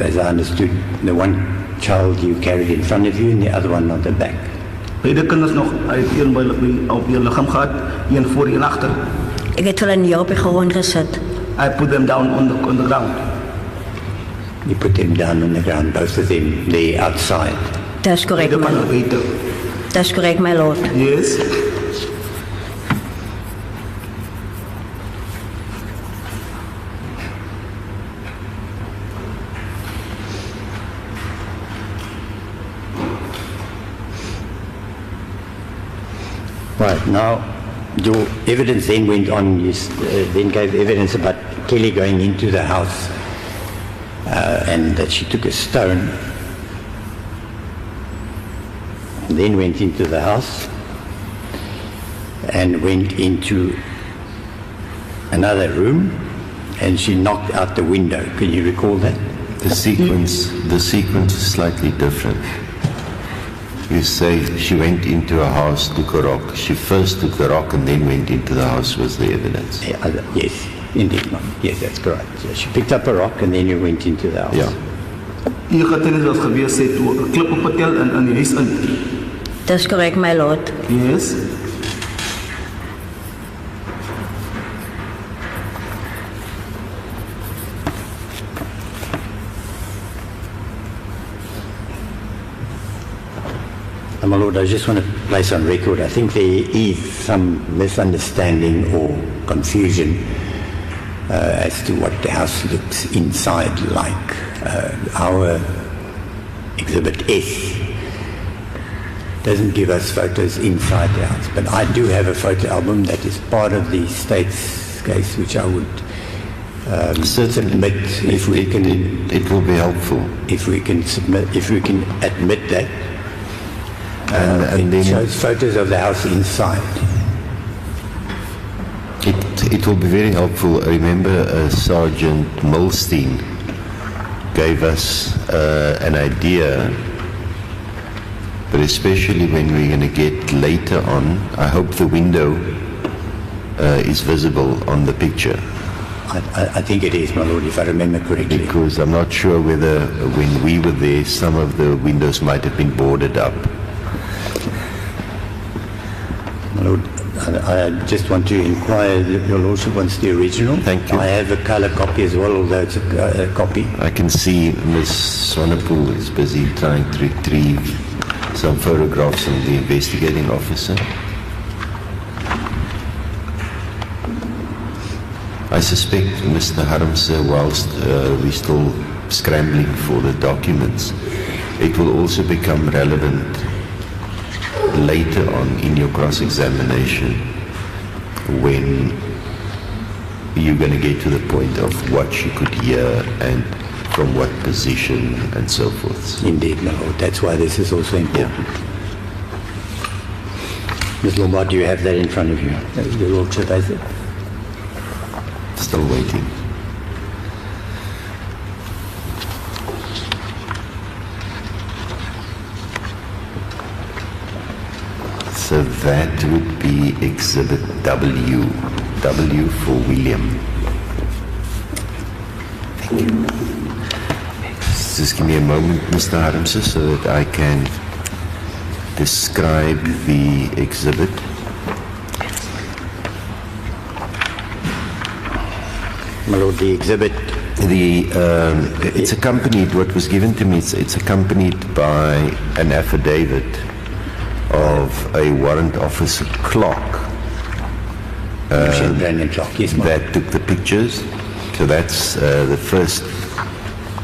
As I understood, the one child you carried in front of you and the other one on the back. Beide kinders nog, hij heeft een op je lichaam gehad, een voor en achter. Ik heb hulle nie op die grond gesit. I put them down on the ground. You put them down on the ground, both of them there outside. That's correct, Beide my mannen lord. weten. That's correct, my lord. Yes. Right, now your evidence then went on, you then gave evidence about Kelly going into the house and that she took a stone, then went into the house and went into another room and she knocked out the window. Can you recall that? The sequence is slightly different. You say she went into a house, took a rock. She first took the rock and then went into the house was the evidence. Yes, indeed, Mom. Yes, that's correct. Yeah, she picked up a rock and then you went into the house. Yeah. Hier getuienis was geweest, sy toe 'n klip op tel in die huis in. That's correct, my lord. Yes. My Lord, I just want to place on record, I think there is some misunderstanding or confusion as to what the house looks inside like. Our Exhibit S doesn't give us photos inside the house, but I do have a photo album that is part of the state's case, which I would submit if we can. It will be helpful. If we can admit that. And It then shows photos of the house inside. it will be very helpful. I remember Sergeant Milstein gave us an idea, but especially when we're going to get later on, I hope the window is visible on the picture. I think it is, my Lord, if I remember correctly. Because I'm not sure whether when we were there, some of the windows might have been boarded up. My Lord, I just want to inquire, Your Lordship wants the original? Thank you. I have a colour copy as well, although it's a copy. I can see Ms. Swanepoel is busy trying to retrieve some photographs from the investigating officer. I suspect, Mr. Harmse, whilst we're still scrambling for the documents, it will also become relevant later on in your cross-examination when you're going to get to the point of what she could hear and from what position and so forth. Indeed, my lord. That's why this is also important. Ms. Lombaard, do you have that in front of you? The lordship has it. Still waiting. So that would be Exhibit W. W for William. Thank you. Just give me a moment, Mr. Harmse, so that I can describe the exhibit. My lord, the exhibit. It's accompanied, what was given to me, it's accompanied by an affidavit of a warrant officer clock clock, yes, my lord. that took the pictures. So that's the first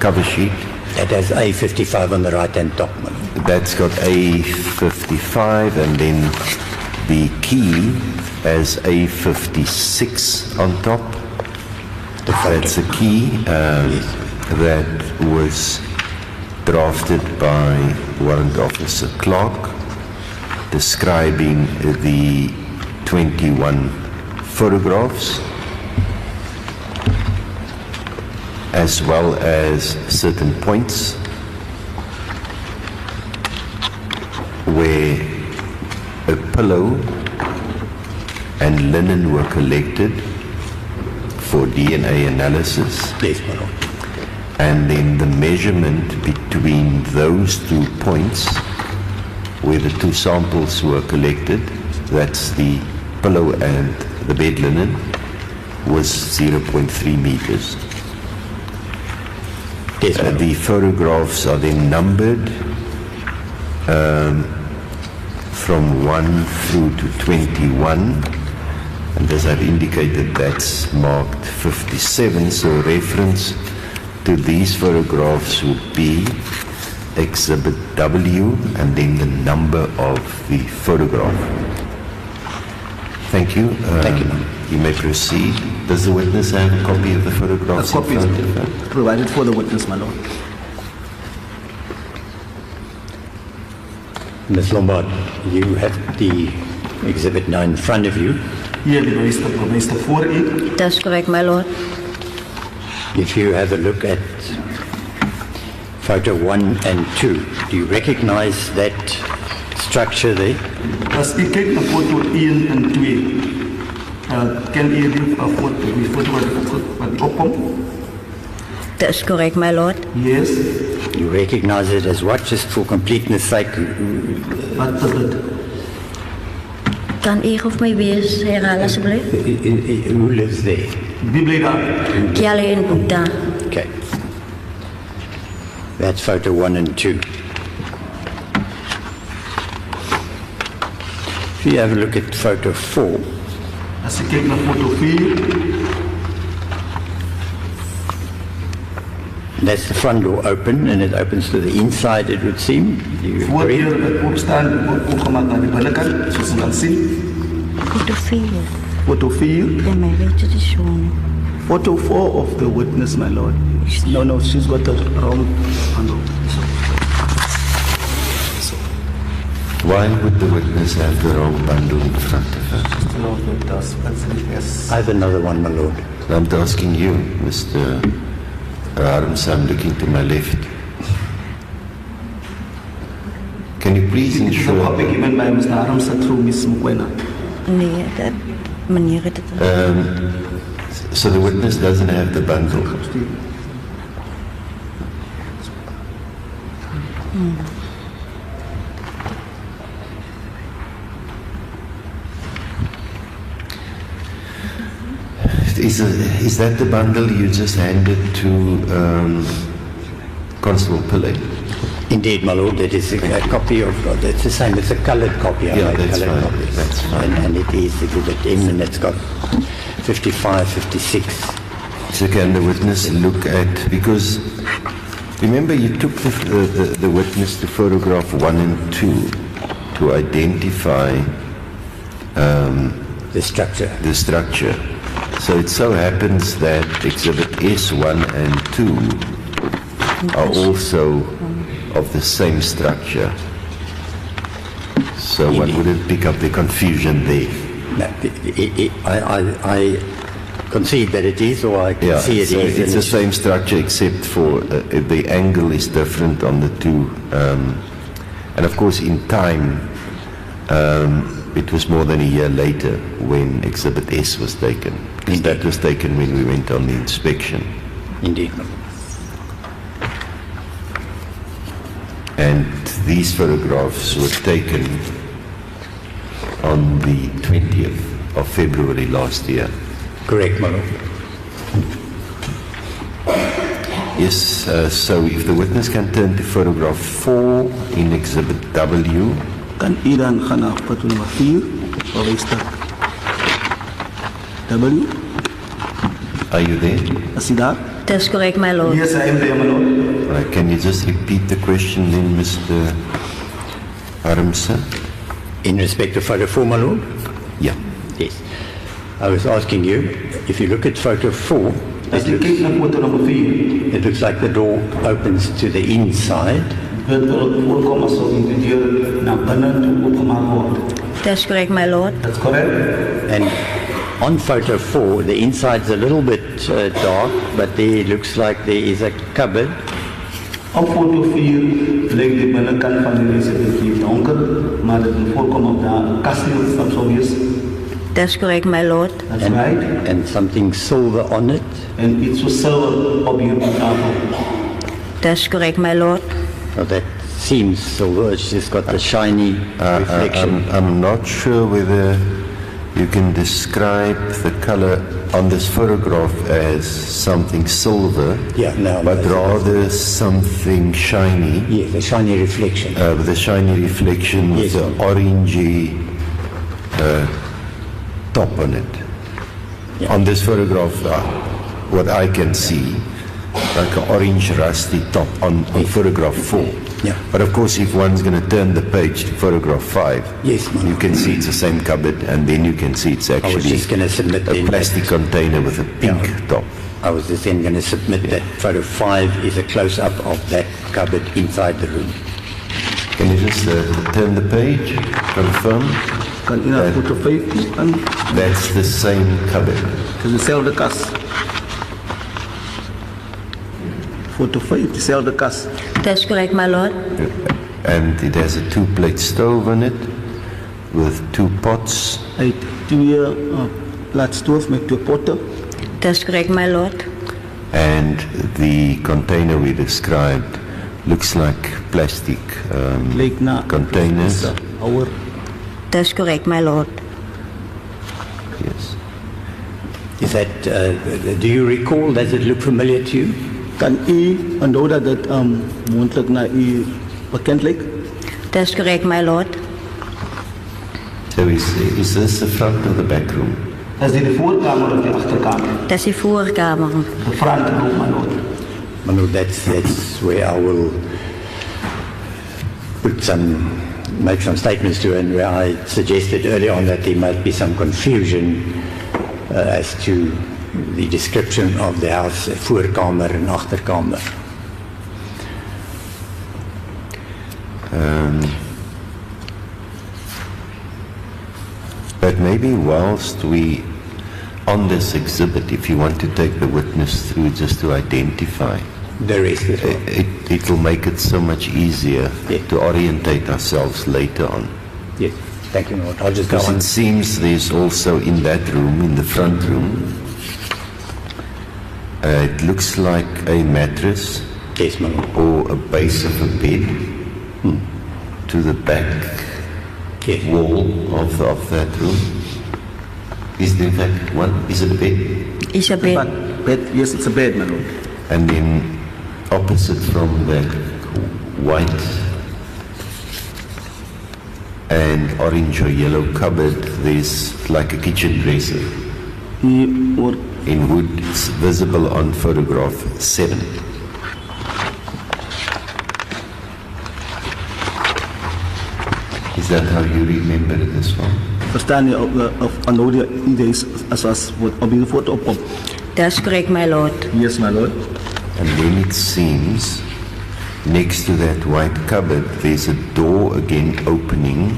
cover sheet. That has A55 on the right-hand top, my lord. That's got A55 and then the key has A56 on top. That's a key that was drafted by Warrant Officer Clark, describing the 21 photographs as well as certain points where a pillow and linen were collected for DNA analysis. Yes, my lord. And then the measurement between those 2 points where the 2 samples were collected, that's the pillow and the bed linen, was 0.3 meters. Yes, my lord. The photographs are then numbered from 1 through to 21. And as I've indicated, that's marked 57, so reference to these photographs would be Exhibit W and then the number of the photograph. Thank you. Thank you. You may proceed. Does the witness have a copy of the A photographs? copy in is front of her? provided for the witness, my lord. Ms. Lombard, you have the exhibit now in front of you. Hier die bewyste voor u. That's correct, my lord. If you have a look at photo 1 and 2, do you recognize that structure there? As u kyk na foto 1 en 2, kan u die foto wat opkom? That's correct, my lord. Yes. You recognize it as what? Just for completeness sake, Wat is dit? Kan u of my wees herhaal asseblief? who lives there? Wie bly daar? Kelly en Boeta. Okay. That's photo 1 and 2. If you have a look at photo 4, As u kyk na foto 4, that's the front door open and it opens to the inside, it would seem. Do you agree? voordeur wat opstaan, word opgemaak na die binnekant, soos u kan sien. Foto 4. Foto 4. En my weet het is so. Photo 4 of the witness, my lord. No, she's got a round handle. Why would the witness have the wrong bundle in front of her? No, it does. Yes. I have another one, my lord. I'm asking you, Mr. Arms, I'm looking to my left. Can you please It is a ensure... copy given by Mr. Harmse through Ms. Mukwena. Nee, dat meneer het. So the witness doesn't have the bundle. Is that the bundle you just handed to Constable Pillay? Indeed, my lord, that is a copy of, it's the same, it's a coloured copy. I Yeah, made that's coloured fine, copies. that's fine. And it is exhibit M and it's got 55, 56. So can the witness look at, because remember you took the witness to photograph 1 and 2 to identify The structure. the structure. So it so happens that Exhibit S1 and 2 are also of the same structure. So one wouldn't pick up the confusion there. No, I concede that it is, or I can see it so is. it's the same structure except for the angle is different on the two. And of course in time, it was more than a year later when Exhibit S was taken. Because that was taken when we went on the inspection. Indeed. And these photographs were taken on the 20th of February last year. Correct, my lord. Yes, so if the witness can turn to photograph 4 in Exhibit W. Kan u dan gaan na foto nummer 4, waar wij staan. W, Are you there? is hij daar? That's correct, my lord. Yes, I am there, my lord. Can you just repeat the question then, Mr. Armsen? In respect to photo 4, my lord? Yeah. Yes. I was asking you, if you look at photo 4, As jy kyk na foto nummer 4, it looks like the door opens to the inside, dit voorkom asof die deur na binne toe oopgemaak word. That's correct, my lord. That's correct? and on photo 4, the inside's a little bit dark, but there looks like there is a cupboard. Op foto 4 lyk die binnekant van die huis 'n bietjie donker, maar dit voorkom op daar 'n kasteel wat sou wees. That's correct, my lord. That's right. And something silver on it. En iets so silver op hierdie tafel. That's correct, my lord. Well, that seems silver. It's just got the shiny reflection. I'm not sure whether you can describe the color on this photograph as something silver, Yeah, no, but no, rather something shiny, Yes, a shiny reflection. with a shiny reflection with Yes. an orangey top on it. Yeah. On this photograph, what I can see, like an orange rusty top on photograph 4. Yeah. But of course, if one's going to turn the page to photograph 5, Yes, ma'am. you can see it's the same cupboard, and then you can see it's I was actually just going to submit a then plastic container with a pink top. I was just then going to submit that photo 5 is a close-up of that cupboard inside the room. Can you just turn the page, confirm? Kan u na foto 5 aan? That's the same cupboard. Dis dieselfde kas. Foto 5, dieselfde kas. That's correct, my lord. And it has a 2-plate stove on it with 2 pots. Hy het 2 plaatstoof met 2 potte. That's correct, my lord. And the container we described looks like plastic Lyk na containers. ouer. That's correct, my lord. Yes. Is that, do you recall, does it look familiar to you? Kan u onthou dat dit moontlik na u bekend lyk? That's correct, my lord. So is this the front or the back room? Is dit die voorkamer of die agterkamer? That's die voorkamer. The front room, my lord. Manu, that's where I will make some statements to, and where I suggested earlier on that there might be some confusion as to the description of the house, voorkamer en agterkamer. But maybe whilst we, on this exhibit, if you want to take the witness through just to identify, The rest as well. it will make it so much easier Yeah. to orientate ourselves later on. Yes, thank you, Lord. I'll just go Because on. it seems there's also in that room, in the front room, it looks like a mattress Yes, my Lord. or a base of a bed to the back Yes. wall of that room. Is there in fact one? Is it a bed? Is a bed. Bed, yes, it's a bed, my lord. And then opposite from that white and orange or yellow cupboard, there's like a kitchen dresser Hier oor in wood. It's visible on photograph 7. Is that how you remember this one? Verstaan je of Anodia idee as wat op die foto op? That's correct, my lord. Yes, my lord. And then it seems next to that white cupboard there's a door again opening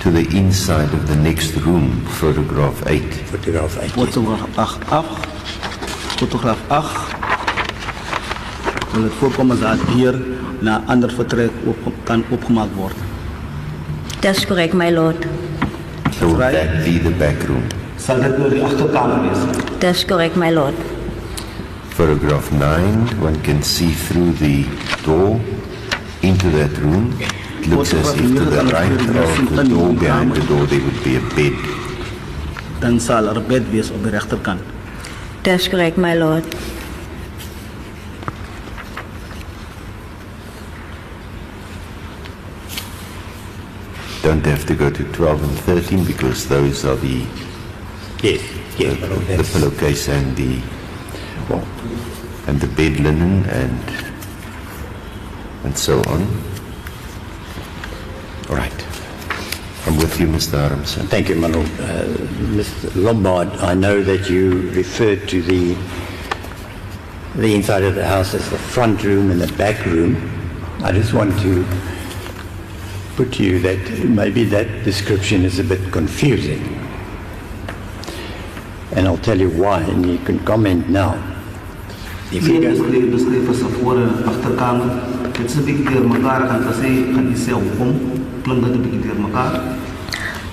to the inside of the next room, photograph 8. Photograph 8. Fotograaf 8. Wil het voorkomen dat hier naar een ander vertrek kan opgemaakt worden. That's correct, my lord. So would right. that be the back room? Zal dat door die achterkamer wees? That's correct, my lord. Photograph 9, one can see through the door into that room. It looks as if to the right of the door, behind the door, there would be a bed. Dan zal er een bed wees op de rechterkant. That's correct, my lord. Don't have to go to 12 and 13 because those are the Yes, yes. the pillowcase and the bed linen and so on. All right. I'm with you, Mr. Aramson. Thank you, my lord. Mr. Lombard, I know that you referred to the inside of the house as the front room and the back room. I just want to put to you that maybe that description is a bit confusing. And I'll tell you why, and you can comment now. If you don't, Beschreven as een voor- en achterkamer. Het is een beetje door elkaar gaan zeggen, kan die zelf om. Klinkt dat een beetje door elkaar.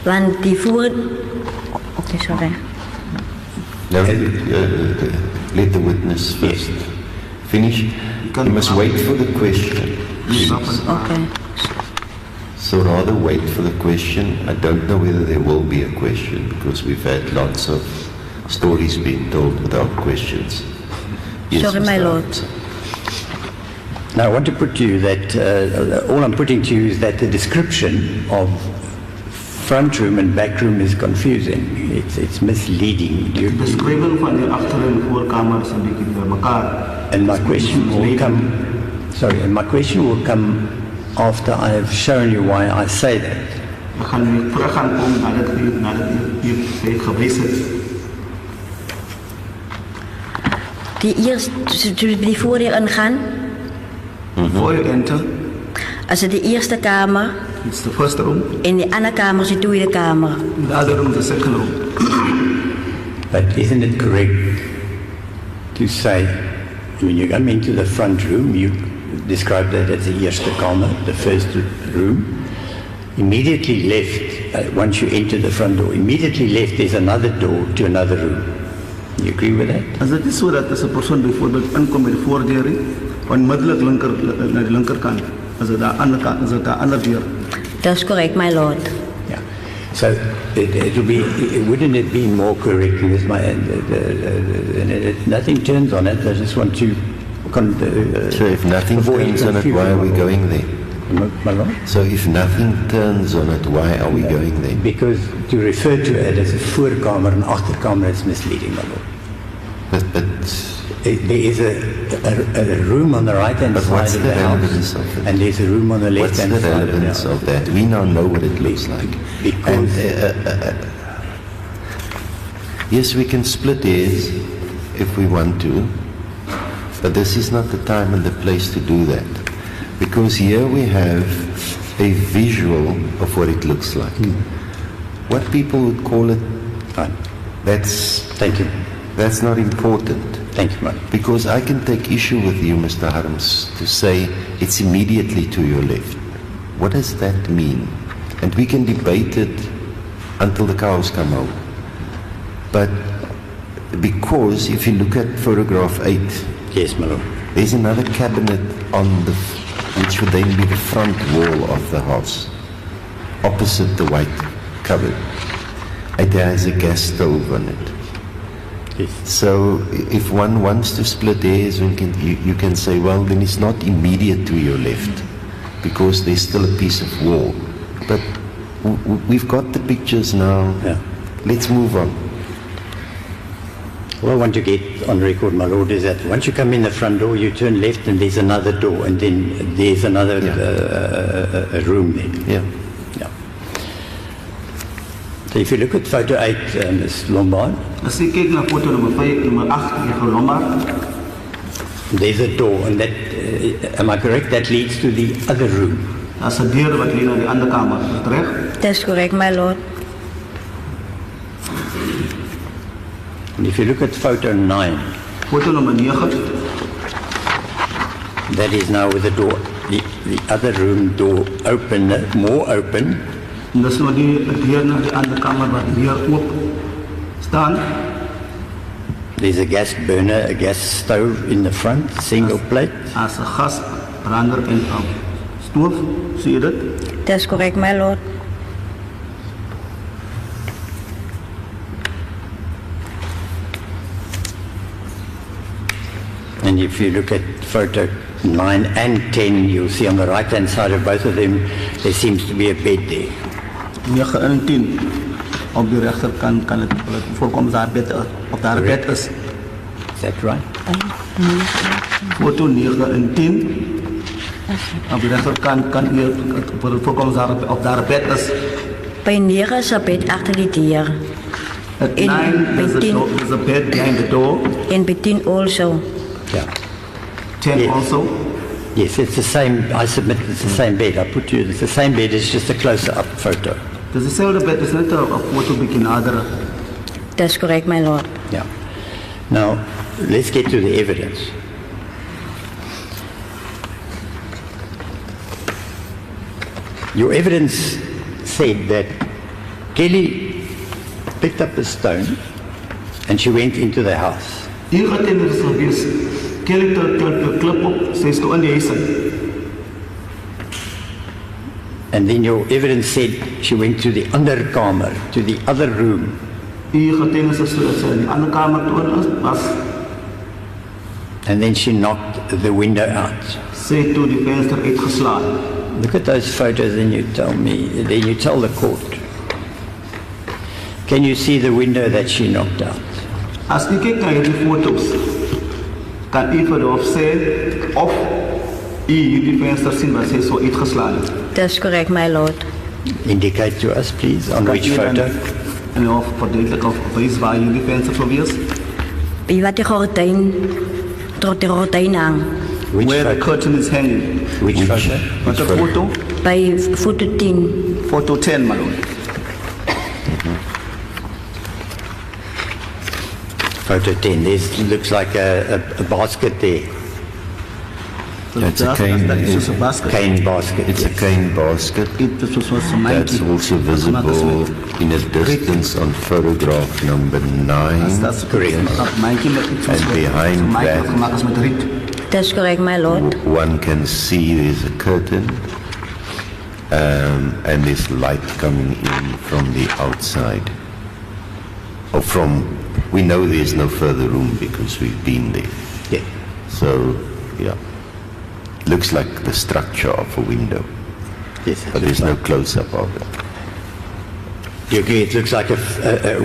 Want die voer... Oké, sorry. No, let the witness first finish. You must wait for the question. Oké. So rather wait for the question. I don't know whether there will be a question because we've had lots of stories being told without questions. Yes, Sorry, my Mr. lord. Aronson. now I want to put to you that all I'm putting to you is that the description of front room and back room is confusing. It's misleading. Beschreven van die achter- en voorkamer is een beetje door elkaar. And my question will come. Sorry, and my question will come after I have shown you why I say that. We gaan nu terug gaan komen nadat u geweest is. Die eerst, zullen we die voordeur ingaan? Before you enter, Als het de eerste kamer it's the first room. en die andere kamer is de tweede kamer. The other room is the second room. But isn't it correct to say when you come into the front room, you describe that as the eerste kamer, the first room. Immediately left, once you enter the front door, immediately left there's another door to another room. You agree with that? Als het is zo dat als een persoon bijvoorbeeld inkomt bij de voordeur, onmiddellijk naar de linkerkant. Als het daar andere deur. That's correct, my lord. Yeah. So it'll be. Wouldn't it be more correct? Because nothing turns on it. I just want to. So if nothing avoid turns on it, confusion. why are we going there? My lord? So if nothing turns on it, why are we going there? Because to refer to it as a voorkamer and achterkamer is misleading, my lord. But There is a room on the right-hand But side what's of the the house, relevance of it? and there's a room on the what's left-hand the side of the relevance house. of that? We now know what it looks like. Because Yes, we can split hairs if we want to, but this is not the time and the place to do that. Because here we have a visual of what it looks like. What people would call it, Fine. that's not important. Thank you, madam. Because I can take issue with you, Mr. Harms, to say it's immediately to your left. What does that mean? And we can debate it until the cows come home. But because if you look at photograph 8, Yes, my lord. there's another cabinet which would then be the front wall of the house, opposite the white cupboard. It has a gas stove on it. Yes. So if one wants to split hairs, you can say, well, then it's not immediate to your left because there's still a piece of wall. But we've got the pictures now. Yeah. Let's move on. What I want to get on record, my lord, is that once you come in the front door, you turn left and there's another door, and then there's another a room there. Yeah. Yeah. So if you look at photo 8, Ms. Lombard, As ek kyk na foto nommer 5, nommer 8, meneer Lombaard, there's a door, and that, am I correct, that leads to the other room. as 'n deur wat lê na die ander kamer, is dit reg? Dis korrek, my lord. And if you look at photo 9, Foto nommer 9, that is now with the door, the other room door open, more open, en dis nou die deur na die ander kamer wat meer oop staan. there's a gas burner, a gas stove in the front, single plate. As 'n gasbrander en 'n stoof, sien jy dit? Dis korrek, my lord. And if you look at photo 9 and 10, you'll see on the right-hand side of both of them, there seems to be a bed there. 9 en 10. Op die regterkant kan dit voorkom daar bed of daar 'n bed is. Is that right? Foto 9 en 10. Op die regterkant kan jy voorkom daar of daar 'n bed is. By 9 is 'n bed agter die deur. At In 9 there's a, 10. door, there's a bed behind the door. En by 10 also. Yeah. 10 Yes. also. Yes, it's the same, I submit it's the same bed. I put you, it's the same bed, it's just a closer-up photo. Dis dieselfde bed, dis net 'n foto bietjie nader. Dis korrek, my lord. Yeah. Now, let's get to the evidence. Your evidence said that Kelly picked up a stone and she went into the house. Hier getuienis is gewees. Kelly het klip op, sy is toe in die huis in. And then your evidence said she went to the ander kamer, to the other room. Hier getuienis is dat sy in die ander kamer toe in was. And then she knocked the window out. Sy het toe die venster uitgeslaan. Look at those photos and you tell me, then you tell the court. Can you see the window that she knocked out? As jy kyk na hierdie foto's, kan jy vir of sê of jy hierdie venster sien wat sy so uitgeslaan het. Dis korrek, my lord. Indicate to us, please, on which photo. En of verduidelik of wys waar hierdie venster sou wees. By wat die gordyn, tot die gordyn hang. Which Where the photo? curtain is hanging. Which photo? Wat 'n foto? By foto 10. Foto 10, my lord. Photo 10. This looks like a basket there. It's a cane. Dat is soos 'n basket. Cane basket. It's a cane basket. Dit is soos 'n That's mandjie. also visible in a distance on photograph number 9. That's Correct. mandjie met iets And behind that- gemaak is met riet. Dis korrek, my lord. One can see there's a curtain and there's light coming in from the outside. Or from, we know there's no further room because we've been there. Yeah. So, yeah. Looks like the structure of a window, Yes. but there's no close-up of it. You agree it looks like a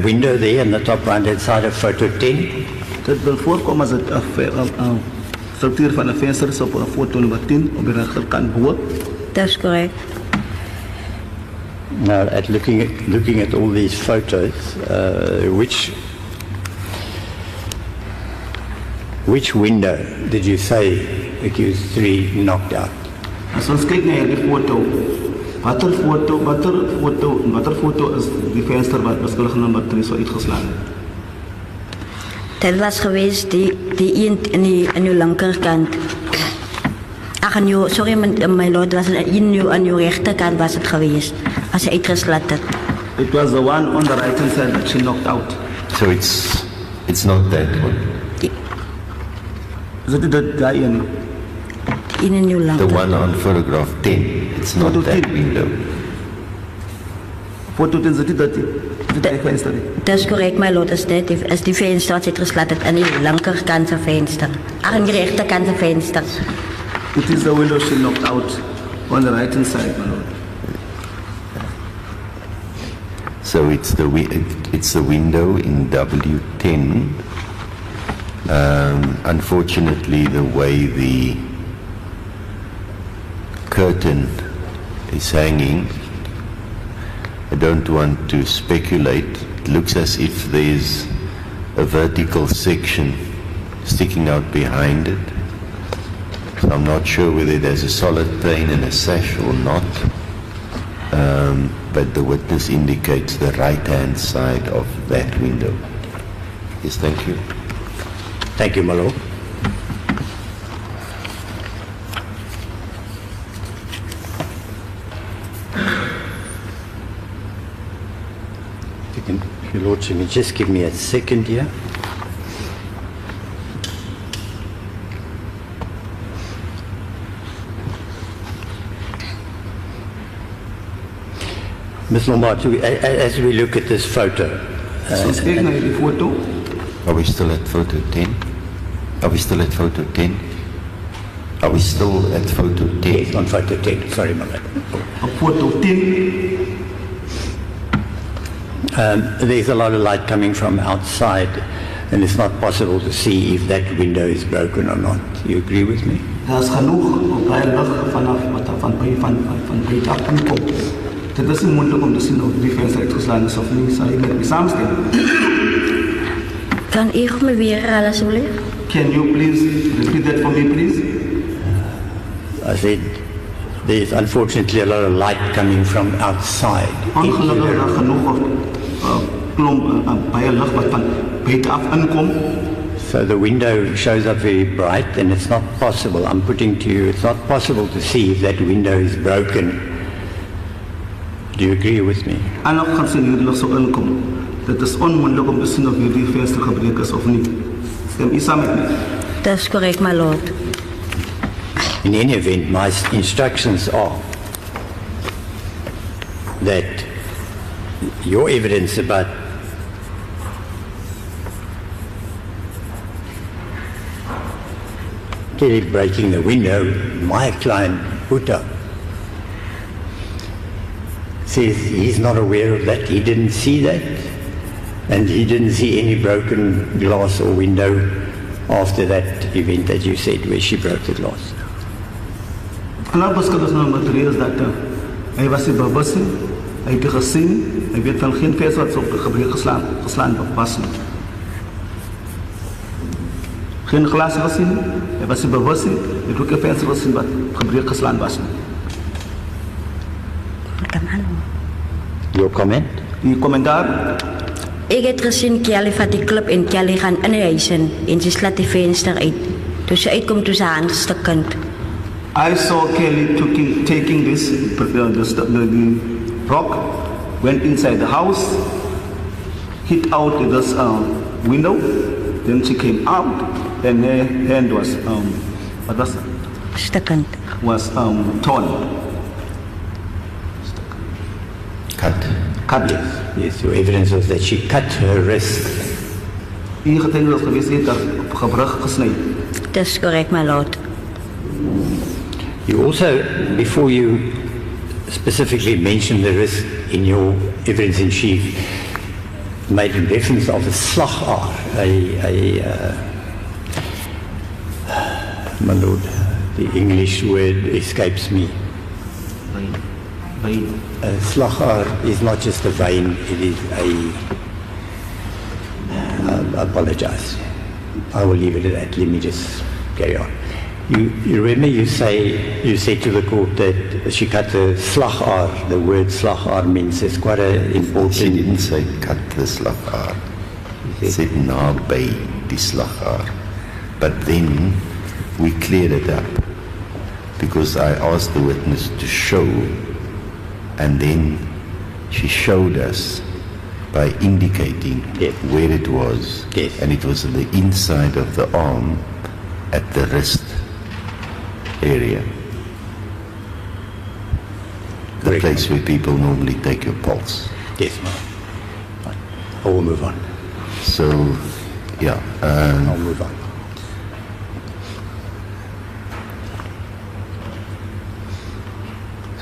window there in the top right-hand side of photo 10? Dit wil voorkom as dit 'n struktuur van 'n venster is op 'n foto nommer 10 op die regterkant bo. Dis korrek. Now, at looking at all these photos, which window did you say accused 3 knocked out? As ons kyk na hierdie foto, watter foto is die venster wat beskuldig nommer 3 so uitgeslaan het? Dit was geweest die een in jou linkerkant. Ag, en jou, sorry my lord, was in jou rechterkant was het geweest. As hy uitgeslat het. It was the one on the right hand side that she knocked out. So it's not that one. Is dit die daai een? In jou The linker. one on photograph 10, it's not Photo that 10. window. Foto 10 is dit die venster. Dis korrek, my lord, is die venster wat hy uitgeslat het in die linkerkant se venster. Ag, in die rechterkant se venster. It is the window she knocked out on the right hand side, my lord. So it's the window in W10. Unfortunately, the way the curtain is hanging, I don't want to speculate. It looks as if there's a vertical section sticking out behind it. So I'm not sure whether there's a solid pane and a sash or not. But the witness indicates the right-hand side of that window. Yes, thank you. Thank you, my lord. Your Lordship, just give me a second here. Ms. Lombaard, as we look at this photo, Soos ek na hierdie foto, Are we still at photo 10? Are we still at photo 10? Are we still at photo 10? yes, on photo 10, sorry, my lord. op foto 10, There's a lot of light coming from outside, and it's not possible to see if that window is broken or not. You agree with me? daar's genoeg baie lig vanaf wat van buite af inkom. Dit is nie moontlik om te sien of die venster uitgeslaan is of nie. Sal jy met my saamstem? Kan u me weer herhalen, alsjeblieft? Can you please repeat that for me, please? I said there's unfortunately a lot of light coming from outside. Ongelukkig is daar genoeg klomp baie lig wat van buite af inkom. So the window shows up very bright, and it's not possible, I'm putting to you, it's not possible to see if that window is broken. Do you agree with me? En ook gaan sien hierdie lig so inkom. Dit is onmoontlik om te sien of hierdie venster gebreek is of nie. Stem u saam met my? Dat is correct, my lord. In any event, my instructions are that your evidence about Kelly breaking the window, my client put up, says he's not aware of that, he didn't see that, and he didn't see any broken glass or window after that event that you said where she broke the glass. En nou beskik ons nou materiaal dat hy was nie bewus nie, hy het gesien, hy weet van geen venster wat op gebreek geslaan was nie. Geen glas gesien, hy was nie bewus nie, hy het ook 'n venster gesien wat gebreek geslaan was nie. Your comment? Die kommentaar, Ik heb gezien Kelly van die club en Kelly gaan in die huis in en ze slaat die venster uit. Toen ze uitkomt, toen ze aangestukkend. I saw Kelly taking this, the rock, went inside the house, hit out this window, then she came out, and her hand was, what was that? Stukkend. Was torn. Cut. Cut. Yes, your evidence was that she cut her wrist. Die getuige was geweest, hy het haar op gebrug gesny. Dat is correct, my lord. You also, before you specifically mentioned the wrist in your evidence in chief, made a reference of a slagaar, my lord, the English word escapes me. A slagaar is not just a vein, it is I apologize. I will leave it at that. Let me just carry on. You remember you said to the court that she cut the slagaar. The word slagaar means it's quite an important... She didn't say cut the slagaar. She said naby die slagaar. But then we cleared it up because I asked the witness to show, and then she showed us by indicating Yes. where it was. Yes. And it was on the inside of the arm at the wrist area. The Correct. place where people normally take your pulse. Yes, ma'am. Fine. I will move on. So, yeah. I'll move on.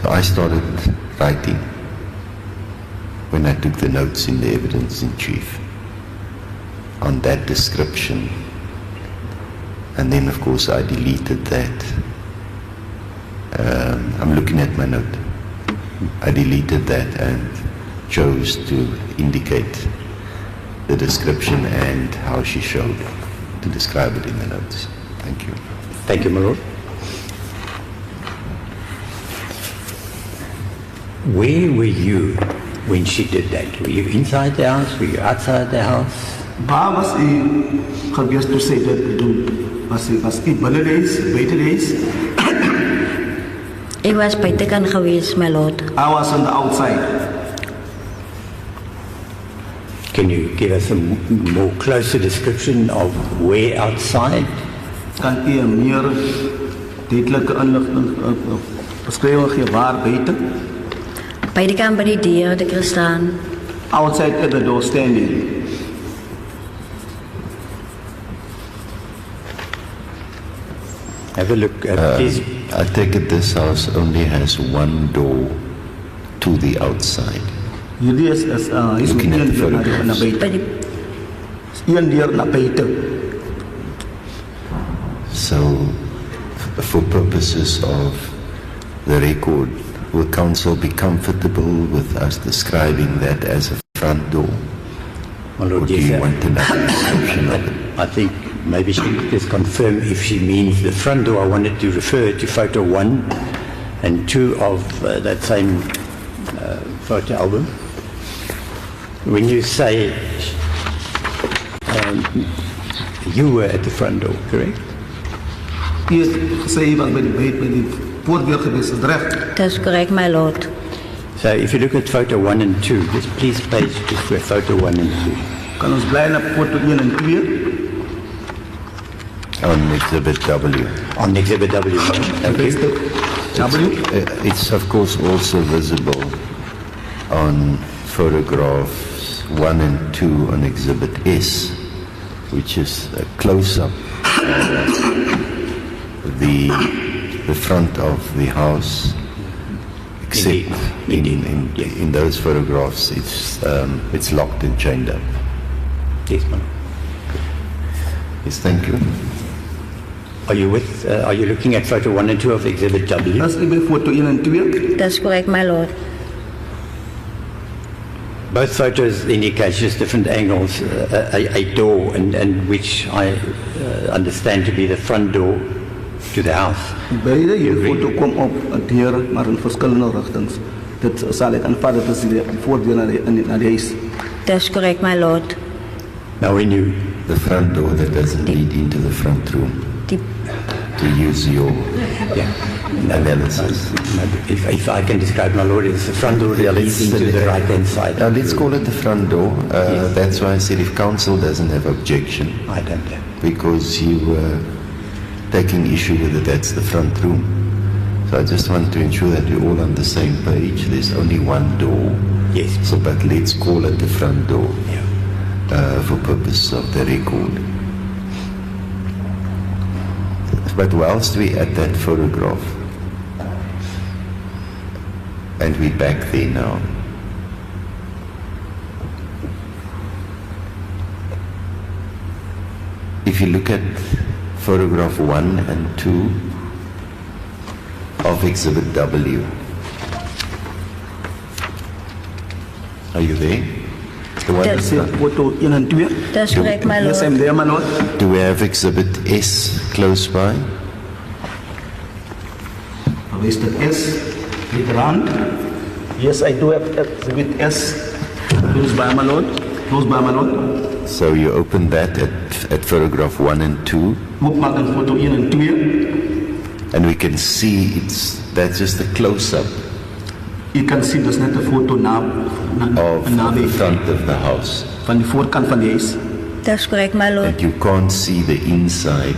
So I started writing when I took the notes in the evidence in chief on that description. And then, of course, I deleted that. I'm looking at my note. I deleted that and chose to indicate the description and how she showed to describe it in the notes. Thank you. Thank you, my lord. Where were you when she did that? Were you inside the house? Were you outside the house? Waar was u geweest toe sy dit doen? Was u binne die huis, buite die huis? Ek was buitekant geweest, my lord. I was on the outside. Can you give us a more closer description of where outside? Kan u 'n meer duidelike inligting beskrywing gee waar buite? Buitekant by die deur het ek gestaan. Outside at the door standing. Have a look at this. I take it this house only has one door to the outside. Hierdie is Looking at the deur na photographs. buite. By die, Een deur na buite. So, for purposes of the record, will council be comfortable with us describing that as a front door? My Or lord, do yes, you sir. want another description of it? I think maybe she could just confirm if she means the front door. I wanted to refer to photo 1 and 2 of that same photo album. When you say you were at the front door, correct? U het gesê u was by die voordeur geweest, is dit reg? That's correct, my lord. So if you look at photo 1 and 2, just please page to photo 1 and 2. Kan ons bly na foto 1 en 2? On Exhibit W. On Exhibit W. Thank you. W? It's of course also visible on photographs 1 and 2 on Exhibit S, which is a close-up of the front of the house. Except Indeed. in those photographs, it's locked and chained up. Yes, ma'am. Yes, thank you. Are you looking at photo 1 and 2 of Exhibit W? As u by foto 1 en 2? That's correct, my lord. Both photos indicate just different angles, a door, and which I understand to be the front door to the house. Beide hier foto kom op 'n deur, maar in verskillende rigtings. Dit sal ek aanvaar dat is die voordeur na die huis. That's correct, my lord. Now when you, The front door that doesn't lead into the front room, Die, to use your yeah, analysis. if I can describe, my lord, it's the front door that leads into the right-hand side. Now let's call it the front door. Yes. That's why I said if council doesn't have objection, I don't know. because you were taking issue with it, that's the front room. So I just want to ensure that we're all on the same page. There's only one door. Yes. So, but let's call it the front door Yeah. for purpose of the record. But whilst we're at that photograph, and we're back there now, if you look at photograph 1 and 2 of Exhibit W, are you there? The one Yes. Sê foto 1 en 2? that's correct, my Yes, I'm lord. there, my lord. Do we have Exhibit S close by? Waar is dit S? Rand. Yes, I do have exhibit S. Close by, my lord. Close by, my lord. So you open that at photograph 1 and 2, Oopmaak in foto 1 en 2. and we can see that's just a close-up U kan sien dis net 'n foto na of naby the front of the house. van die voorkant van die huis. That's correct, my lord. And you can't see the inside.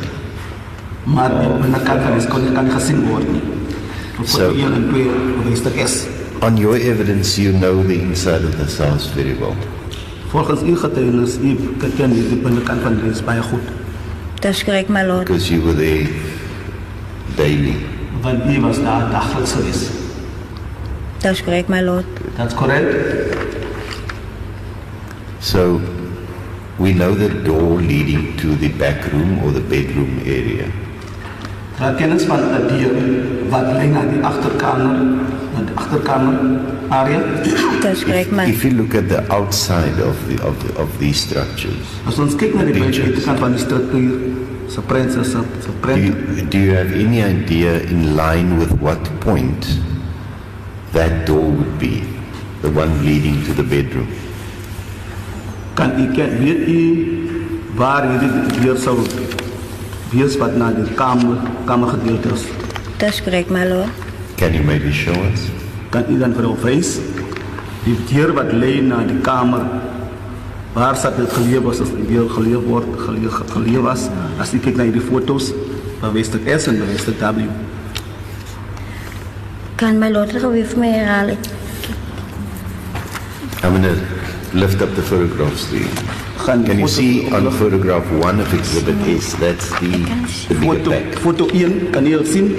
Maar die binnekant van die huis kan nie gesien word nie. Op So- foto 1 en 2 wys dit S. On your evidence, you know the inside of this house very well. Volgens u getuienis, u ken die binnekant van die huis baie goed. That's correct, my lord. Because you were there daily. Want u was daar dagelijks geweest. That's correct, my lord. That's correct? So we know the door leading to the back room or the bedroom area. Daar kennis van 'n deur wat lei na die agterkamer, na die achterkamer area. Dis korrek, maar If you look at the outside of these structures, As ons kyk na die Pictures. buitekant van die struktuur, se prent, do you have any idea in line with what point that door would be, the one leading to the bedroom? weet u waar hierdie deur sou wees wat na die kamergedeelte is? dis korrek, my lord. Can you maybe show us? Kan u dan vir ons wys die deur wat lei na die kamer waar sat dit geleë was as die deur geleë was as u kyk na hierdie foto's van Westek S en Westek W. Kan my lord gou weer vir my herhaal? I'm going to lift up the photographs to you. Gaan Can you foto- see on photograph 1 of Exhibit S, that's the bigger pack. Foto 1, kan u sien?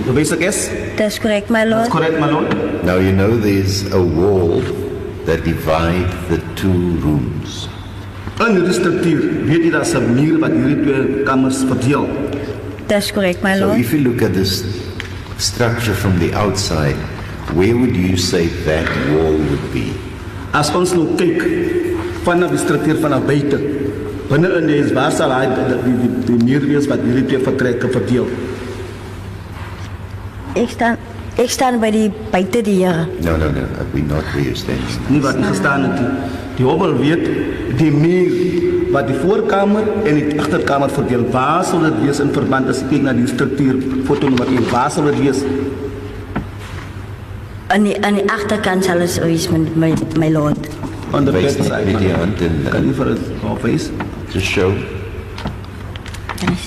Die Westek S? Dis korrek, my That's lord. correct, my lord. Now you know there's a wall that divides the two rooms. In hierdie struktuur, weet u daar's 'n muur wat hierdie twee kamers verdeel. Dis korrek, my So lord. if you look at this structure from the outside, where would you say that wall would be? As ons nou kyk vanaf die struktuur vanaf buite, binne in die waar sal hy die muur wees wat hierdie twee vertrekke verdeel. Ek staan by die buitedeur. No, we're not where you're standing. Nie wat gestaan het nie. Die hobbel weet die muur wat die voorkamer en die agterkamer verdeel. Waar sal dit wees in verband as ek kyk na die struktuur foto nommer 1? Waar sal dit wees? Aan die agterkant sal dit wees, my lord. On the Wys back net side. met die hand en Kan u vir dit wys? just show. Kan ek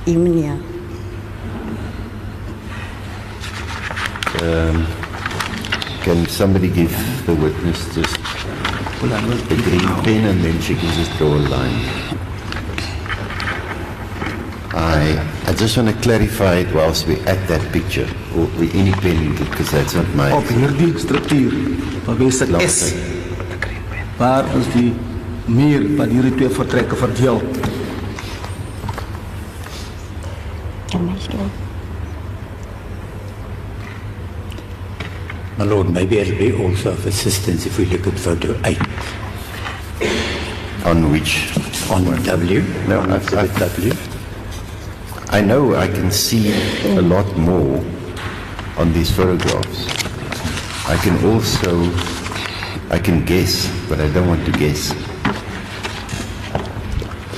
sien? Meneer. Can somebody give the witness just a green pen and then she can just draw a line? I just want to clarify it whilst we're at that picture, or any pen, because that's not my... Op hierdie struktuur van Westek S, waar ons die muur wat hierdie twee vertrekke verdeel. Kan my skryf? My lord, maybe it'll be also of assistance if we look at photo 8 On which... on W. No, on exhibit W. I know I can see a lot more on these photographs. I can guess, but I don't want to guess.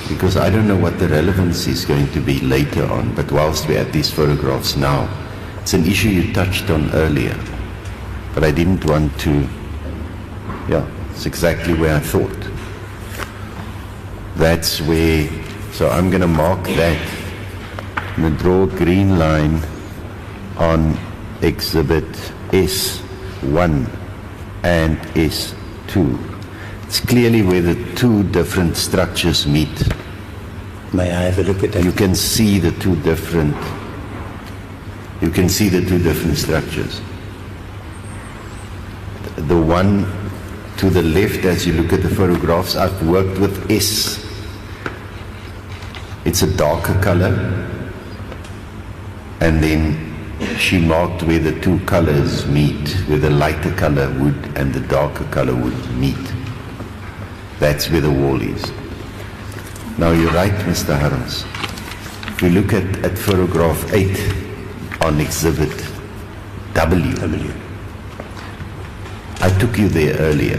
Because I don't know what the relevance is going to be later on, but whilst we're at these photographs now, it's an issue you touched on earlier. But I didn't want to, it's exactly where I thought. That's where, so I'm going to mark that. I'm going to draw a green line on exhibit S1 and S2. It's clearly where the two different structures meet. May I have a look at that? You can see the two different structures. The one to the left, as you look at the photographs, I've worked with S. It's a darker color, and then she marked where the two colors meet, where the lighter color would and the darker color would meet. That's where the wall is. Now you're right, Mr. Harms. If we look at photograph 8 on exhibit W. I took you there earlier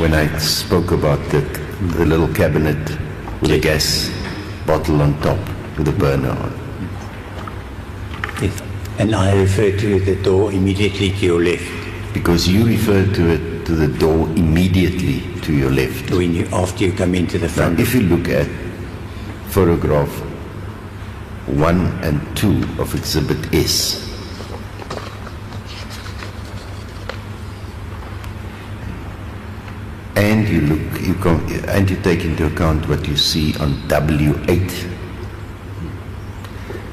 when I spoke about the little cabinet with a gas bottle on top with a burner on. Yes. And I refer to the door immediately to your left. Because you referred to the door immediately to your left. After you come into the Now, front. if you look at photograph 1 and 2 of exhibit S, and you take into account what you see on W8,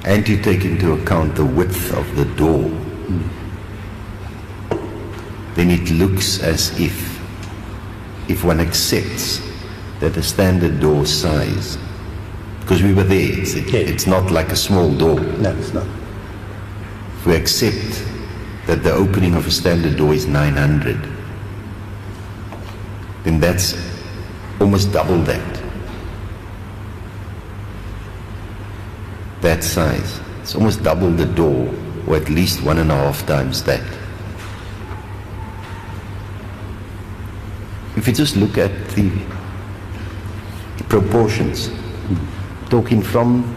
and you take into account the width of the door, then it looks as if one accepts that a standard door size, because we were there, it's not like a small door. No, it's not. If we accept that the opening of a standard door is 900, then that's almost double that. That size. It's almost double the door, or at least 1.5 times that. If you just look at the proportions, talking from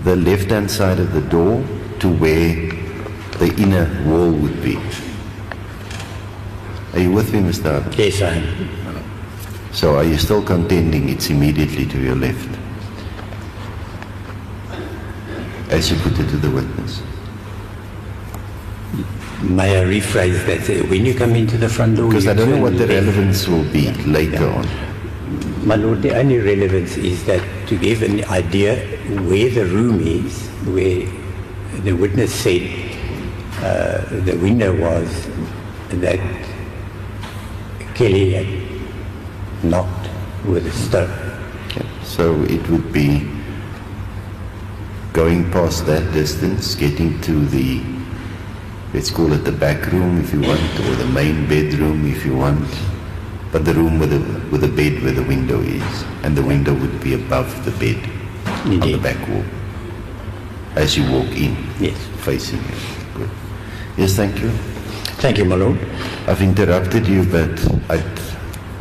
the left-hand side of the door to where the inner wall would be. Are you with me, Mr. Adams? Yes, I am. So are you still contending it's immediately to your left? As you put it to the witness. May I rephrase that? When you come into the front door, Because you I don't know turn what the left. relevance will be later on. My Lord, the only relevance is that to give an idea where the room is, where the witness said the window was, that Kelly had knocked with a stone. Okay. So it would be going past that distance, getting to the, let's call it the back room if you want, or the main bedroom if you want, but the room with a bed where the window is, and the window would be above the bed on the Indeed. back wall as you walk in, Yes. facing it. Good. Yes, thank you. Thank you, my Lord. I've interrupted you, but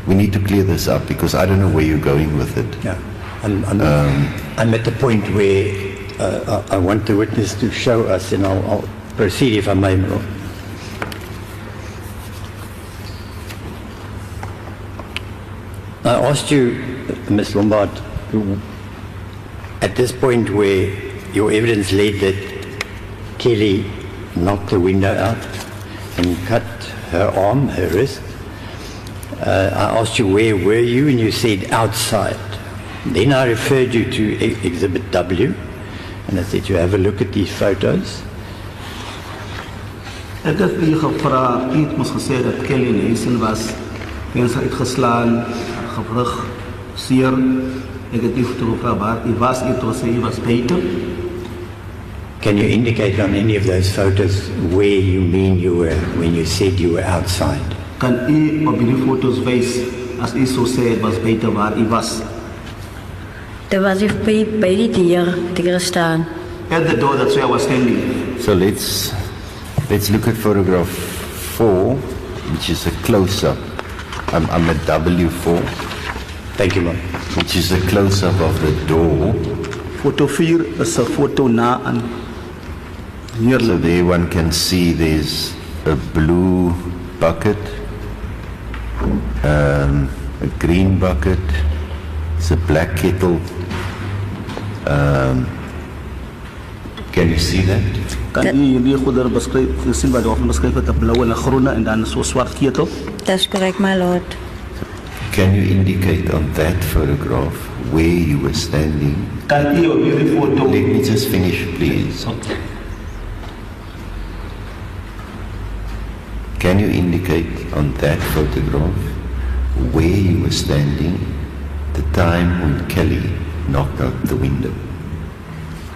we need to clear this up because I don't know where you're going with it. Yeah. I'm at the point where I want the witness to show us, and I'll proceed if I may, my Lord. I asked you, Ms. Lombard, at this point where your evidence led that Kelly knocked the window out and cut her arm, her wrist, I asked you where were you, and you said outside. Then I referred you to Exhibit W, and I said you have a look at these photos. Ek het u gevra, u het mos gesê dat Kelly in Eisen was, weens uitgeslaan, gewrig, seer. Ek het u gevra waar u was, u het gesê u was buite. Can you indicate on any of those photos where you mean you were when you said you were outside? Kan u op die foto's wys, as u so sê het was buite waar u was? Daar was ik bij die dier te gaan staan. At the door, that's where I was standing. So let's look at photograph 4, which is a close-up. I'm at W4, Thank you, ma'am. which is a close-up of the door. Foto 4 is 'n foto na aan So neerlig. there one can see there's a blue bucket, a green bucket, it's a black kettle. Can you see that? Kan u hierdie goedere beskryf, gesien wat daar beskryf het, 'n blou en 'n groene en dan so swart ketel? Dat is correct, my lord. Can you indicate on that photograph where you were standing? Kan u op hierdie foto Let me just finish, please. Can you indicate on that photograph where you were standing the time when Kelly knocked out the window?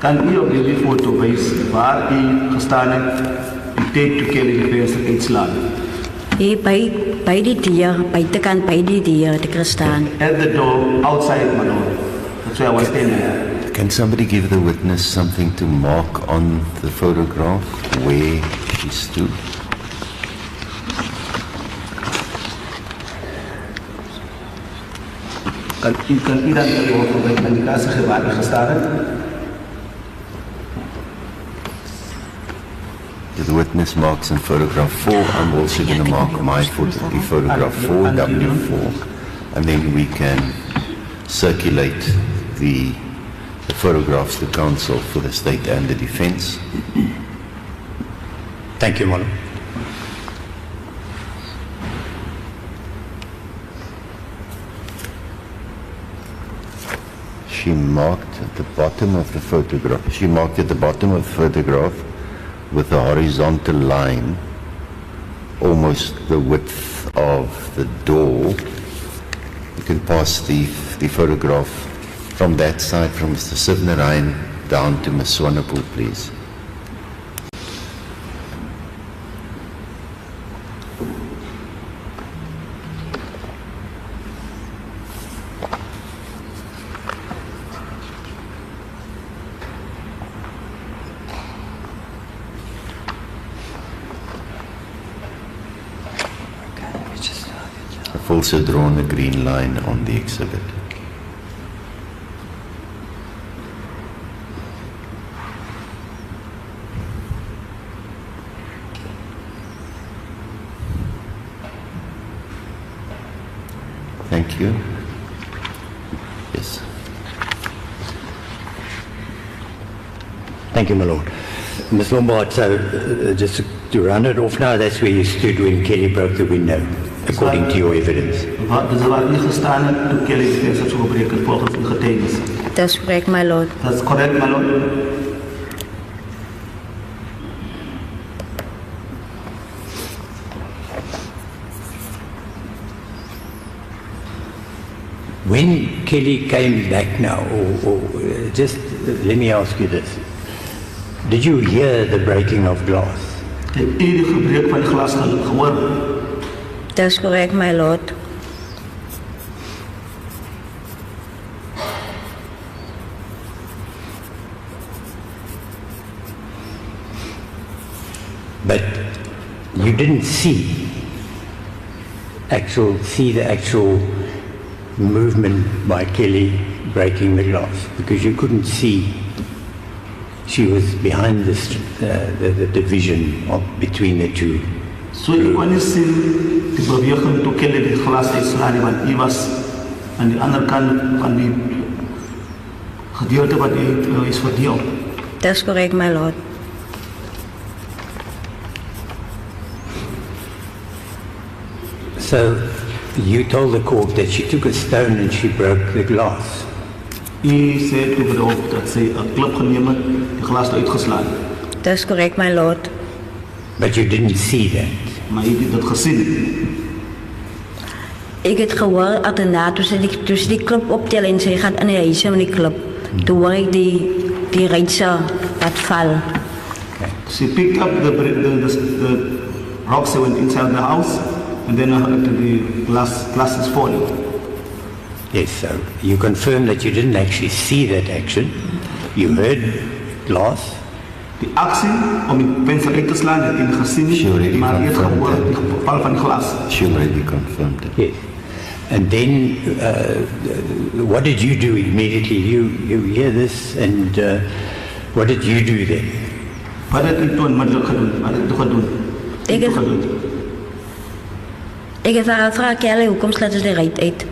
kan u op hierdie foto wys waar u gestaan het die tyd toe Kelly die venster uitslaan? Hier bij die dier, buitenkant bij die dier te gaan staan. At the door, outside my lord. That's where I was standing. Can somebody give the witness something to mark on the photograph where she stood? Kan u dan die foto van die kasse gewaar gestaan het? The witness marks in photograph 4. I'm also going to mark my photograph 4, W4, and then we can circulate the photographs to counsel for the state and the defense. Thank you, my Lord. She marked at the bottom of the photograph. She marked at the bottom of the photograph with a horizontal line, almost the width of the door. You can pass the photograph from that side, from Mr. Sivnarayan down to Ms. Swanepoel, please. I've also drawn a green line on the exhibit. Thank you. Yes. Thank you, my lord. Ms. Lombard, so just to round it off now, that's where you stood when Kelly broke the window, according to your evidence. Dis waar u gestaan het toe Kelly die venster so gebreek het volgens uw getuigenis. Dat is correct, my lord. That's correct, my lord. When Kelly came back now, or just let me ask you this. Did you hear the breaking of glass? Het u die gebreek van die glas gehoor? Dat is correct, my lord. But you didn't see the actual movement by Kelly breaking the glass, because you couldn't see. She was behind the division between the two. So u kon nie sien die beweging toe Kelly die glas uitslaan nie, want u was aan die ander kant van die gedeelte wat is verdeel. Dat is correct, my lord. So you told the court that she took a stone and she broke the glass. U sê toe vir die hof dat sy 'n klip geneem het, die glas uitgeslaan. Dat is correct, my lord. But you didn't see that. Maar u het dit gesien. Ik heb gehoord achterna, toen ze die klip optellen en ze gaat in de huis met die klip. Toen hoor ik die rijtse wat val. She picked up the rocks that went inside the house, and then the glass is falling. Yes, so you confirm that you didn't actually see that action. You heard glass. Die actie om die venster uit te slaan het u gezien, maar u het gehoord die val van die glas. She already confirmed it. Yes. And then what did you do immediately? You hear this, and what did you do then? Wat het u toen onmiddellijk gedaan? Wat het u gedaan? Ik heb haar gevraagd, Kelly, hoe komt ze de rijt uit?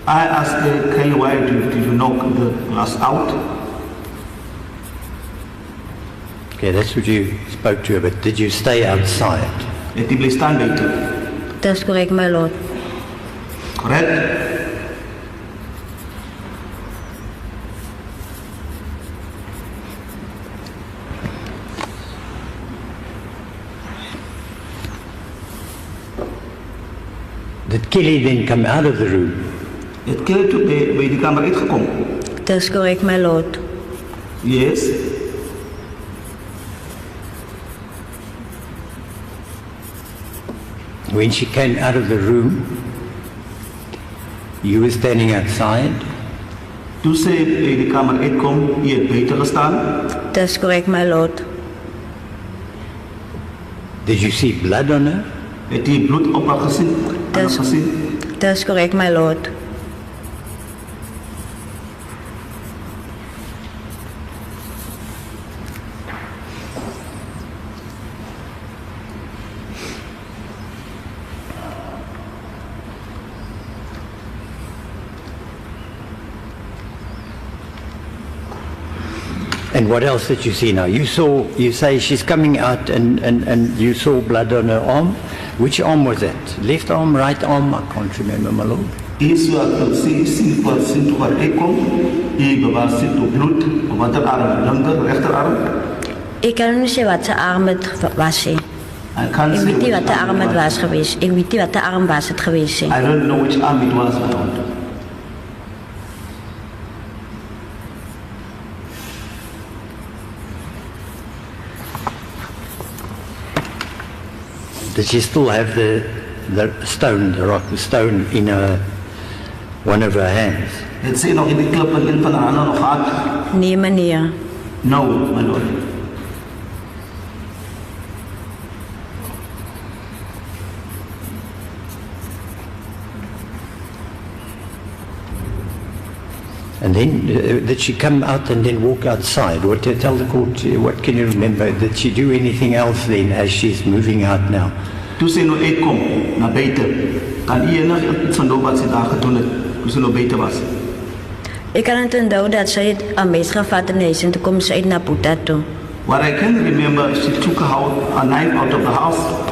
I asked Kelly, why did you knock the glass out? Okay, that's what you spoke to her, but did you stay outside? Het u bleef staan buiten. Dat is correct, my lord. Correct? Did Kelly then come out of the room? Het Kelly toe bij die kamer uitgekomen? Dat is correct, my lord. Yes. When she came out of the room, you were standing outside. Toen ze bij die kamer uitkwam, u het buiten gestaan. Dat is correct, my lord. Did you see blood on her? Het u bloed op haar gezien? Dat is correct, my lord. And what else did you see now? You say she's coming out and you saw blood on her arm. Which arm was that? Left arm, right arm? I can't remember, my lord. Is wat sien toe wat uitkom, u bewaar sien toe bloed, op watter arm, linker, rechterarm? Ik kan niet zeggen wat de arm het was. Ik weet niet wat de arm het was geweest. Ik weet niet wat de arm was het geweest. I don't know which arm it was, my lord. Did she still have the stone, the stone in one of her hands? Het sy nog in die klip in een van haar hande nog gehad? Nee, meneer. No, my lord. And then did she come out and then walk outside? Or to tell the court, what can you remember? Did she do anything else then as she's moving out now? Toe sy nou uitkom na buite, kan u iets onthou wat sy daar gedoen het, toe sy nou buite was? Ik kan het onthou dat sy het 'n mes gevat in die huis en toe kom sy uit na Boeta toe. What I can remember, she took a knife out of the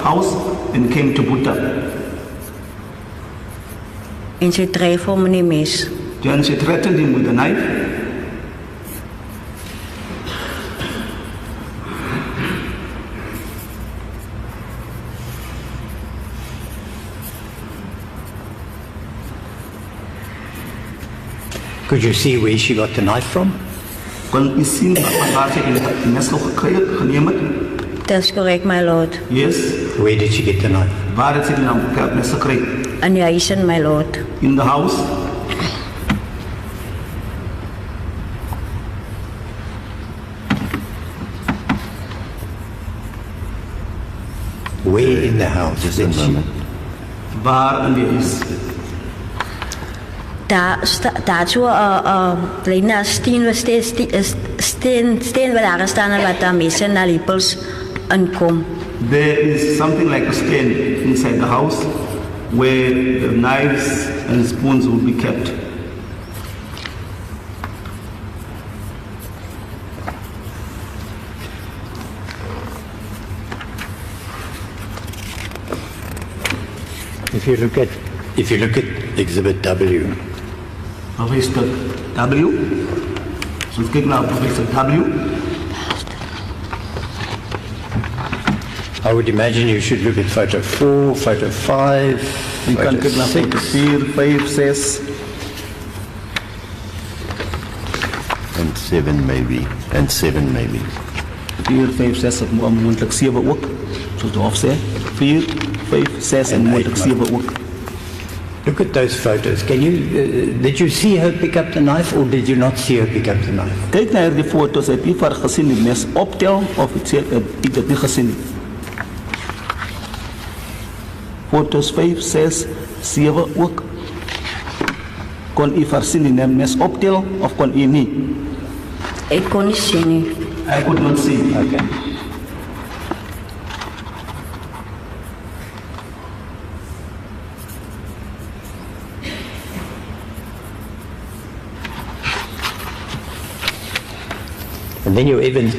house and came to Buta. En sy dryf hom in die mes. Then she threatened him with a knife. Could you see where she got the knife from? Kon u sien waar sy die mes gekry het, geneem het? That's correct, my lord. Yes. Where did she get the knife? Waar het sy die mes gekry? In die huis, my lord. In the house. Where in the house? Just a moment. Waar in die huis? Daar so kleine steen wat daar staan en wat daar mense na lepels inkom. There is something like a stand inside the house where the knives and spoons will be kept. If you look at Exhibit W. Professor W. So let's now Professor W. I would imagine you should look at photo 4, photo 5, You can photo get now 6. 4, 5, 6. And 7 maybe. And 7 maybe. 4, 5, 6 het moontlik 7 ook. Soos die hof sê. 4, 5, 6 en moontlik 7 ook. Look at those photos. Did you see her pick up the knife or did you not see her pick up the knife? Kyk na hierdie foto's, het jy vir gesien die mes optel of het dit nie gesien nie? Foto's 5, 6, 7 ook. Kon u versien die mes optel of kon u nie? Ek kon nie sien nie. I could not see. Okay. And then your evidence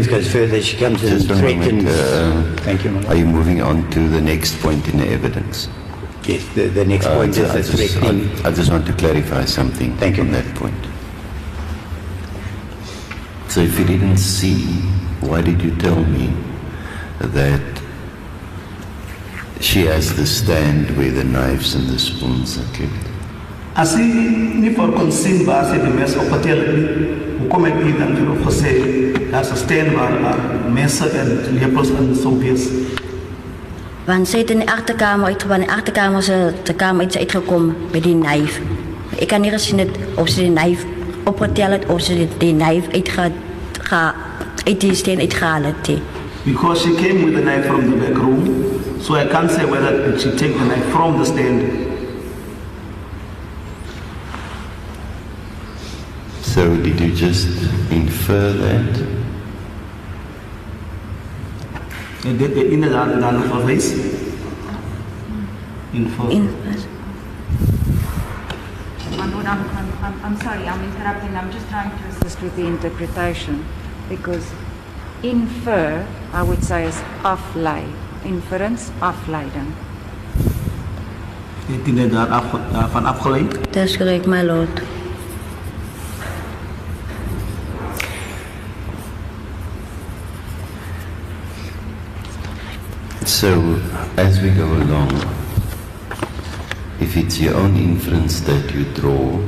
goes further. She comes and Just a threatens. moment. Thank you, Are you moving on to the next point in the evidence? Yes, the next point is the threatening. I just want to clarify something Thank you. on that point. So if you didn't see, why did you tell me that she has the stand where the knives and the spoons are kept? As jy nie vir kon sien waar sy die mes opgetel het nie, hoekom het u dan vir gesê, daar's 'n stand waar messe en lepels in sou wees? Want sy het in die agterkamer uitgegaan, in die agterkamer se kamer uitgekom met die knife. Ek kan nie gesien het of sy die knife opgetel het of sy die knife uit die steen uitgehaal het. Because she came with the knife from the back room, so I can't say whether she take the knife from the stand. So did you just infer that? Dit inderdaad dan verwys. Info. I'm sorry, I'm interrupting. I'm just trying to assist with the interpretation because infer, I would say, is aflei. Inference, afleiding. Dit inderdaad van afgeleid. That's correct, my lord. So, as we go along, if it's your own inference that you draw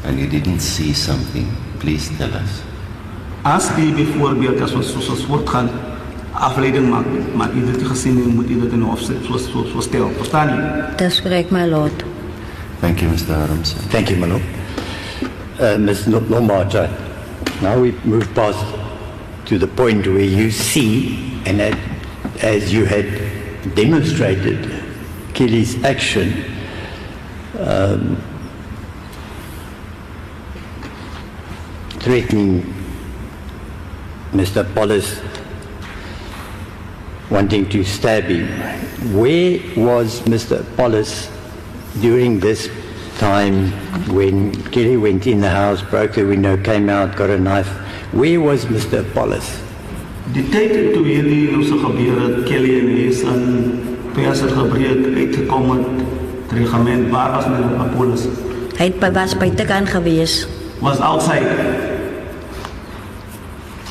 and you didn't see something, please tell us. As u bijvoorbeeld als we soos voortgaan afleiding maak, maar u dit gesien en moet u dit in opzet zo stel. Verstaan u? That's correct, my lord. Thank you, Mr. Adams. Thank you, Manu. Ms. Lombaard, now we move past to the point where you see, and as you had demonstrated Kelly's action, threatening Mr. Appollis, wanting to stab him. Where was Mr. Appollis during this time when Kelly went in the house, broke the window, came out, got a knife? Where was Mr. Appollis? Die tyd toe hierdie nou so gebeur het, Kelly en hy is aan pers het gebreek, uitgekom het, het regiment, waar was meneer Appollis? Hy was buitekant gewees. Was outside.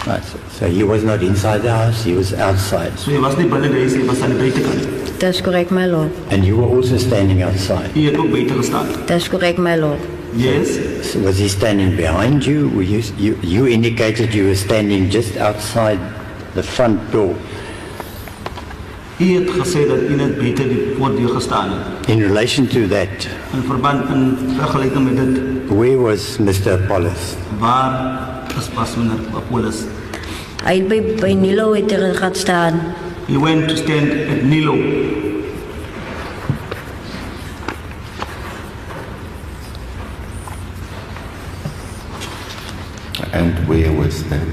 Right, so he was not inside the house, he was outside. So hy was nie binne die huis, hy was aan die buitekant. Dis correct, my lord. And you were also standing outside. Hy het ook buite gestaan. Dis correct, my lord. Yes. So was he standing behind you? Were you indicated you were standing just outside the front door. Hy het gesê dat hy net buite die voordeur gestaan het. In relation to that, In verband in vergelyking met dit, where was Mr. Appollis? waar was meneer Appollis? Hy het by Nilo het gaan staan. He went to stand at Nilo. And where was that?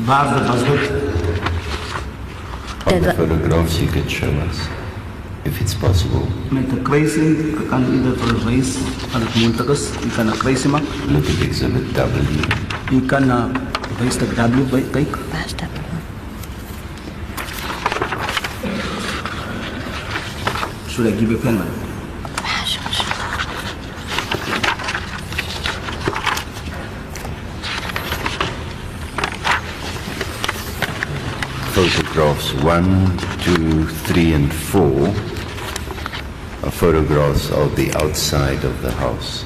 Waar was dit? On the photographs you could show us, if it's possible. Met 'n kruising, ek kan u dit verwys as dit moontlik is. U kan 'n kruising maak. Look at exhibit W. U kan na wystuk W by kyk. Should I give you a pen, man? Photographs 1, 2, 3, and 4 are photographs of the outside of the house.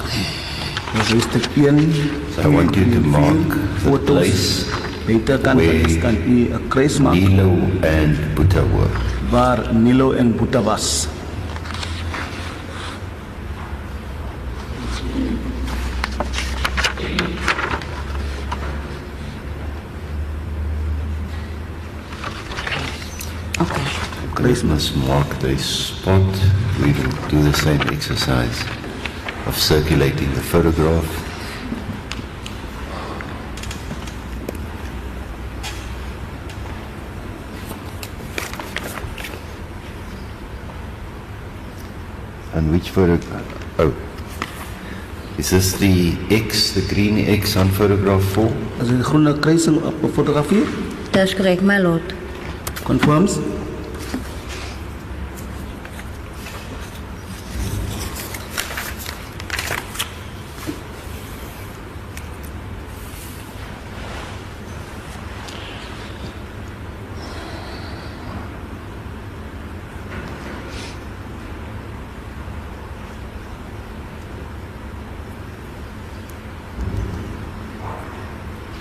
Dis wystuk 1. So I want you to mark the place Buitekant kan u 'n kruis maak Nilo and Buddha were. waar Nilo en Boeta was. Grace must mark the spot. We will do the same exercise of circulating the photograph. And which photograph? Oh, is this the X, the green X on photograph 4? As die groene kruising op 'n fotografie Dis correct, my lord. confirms.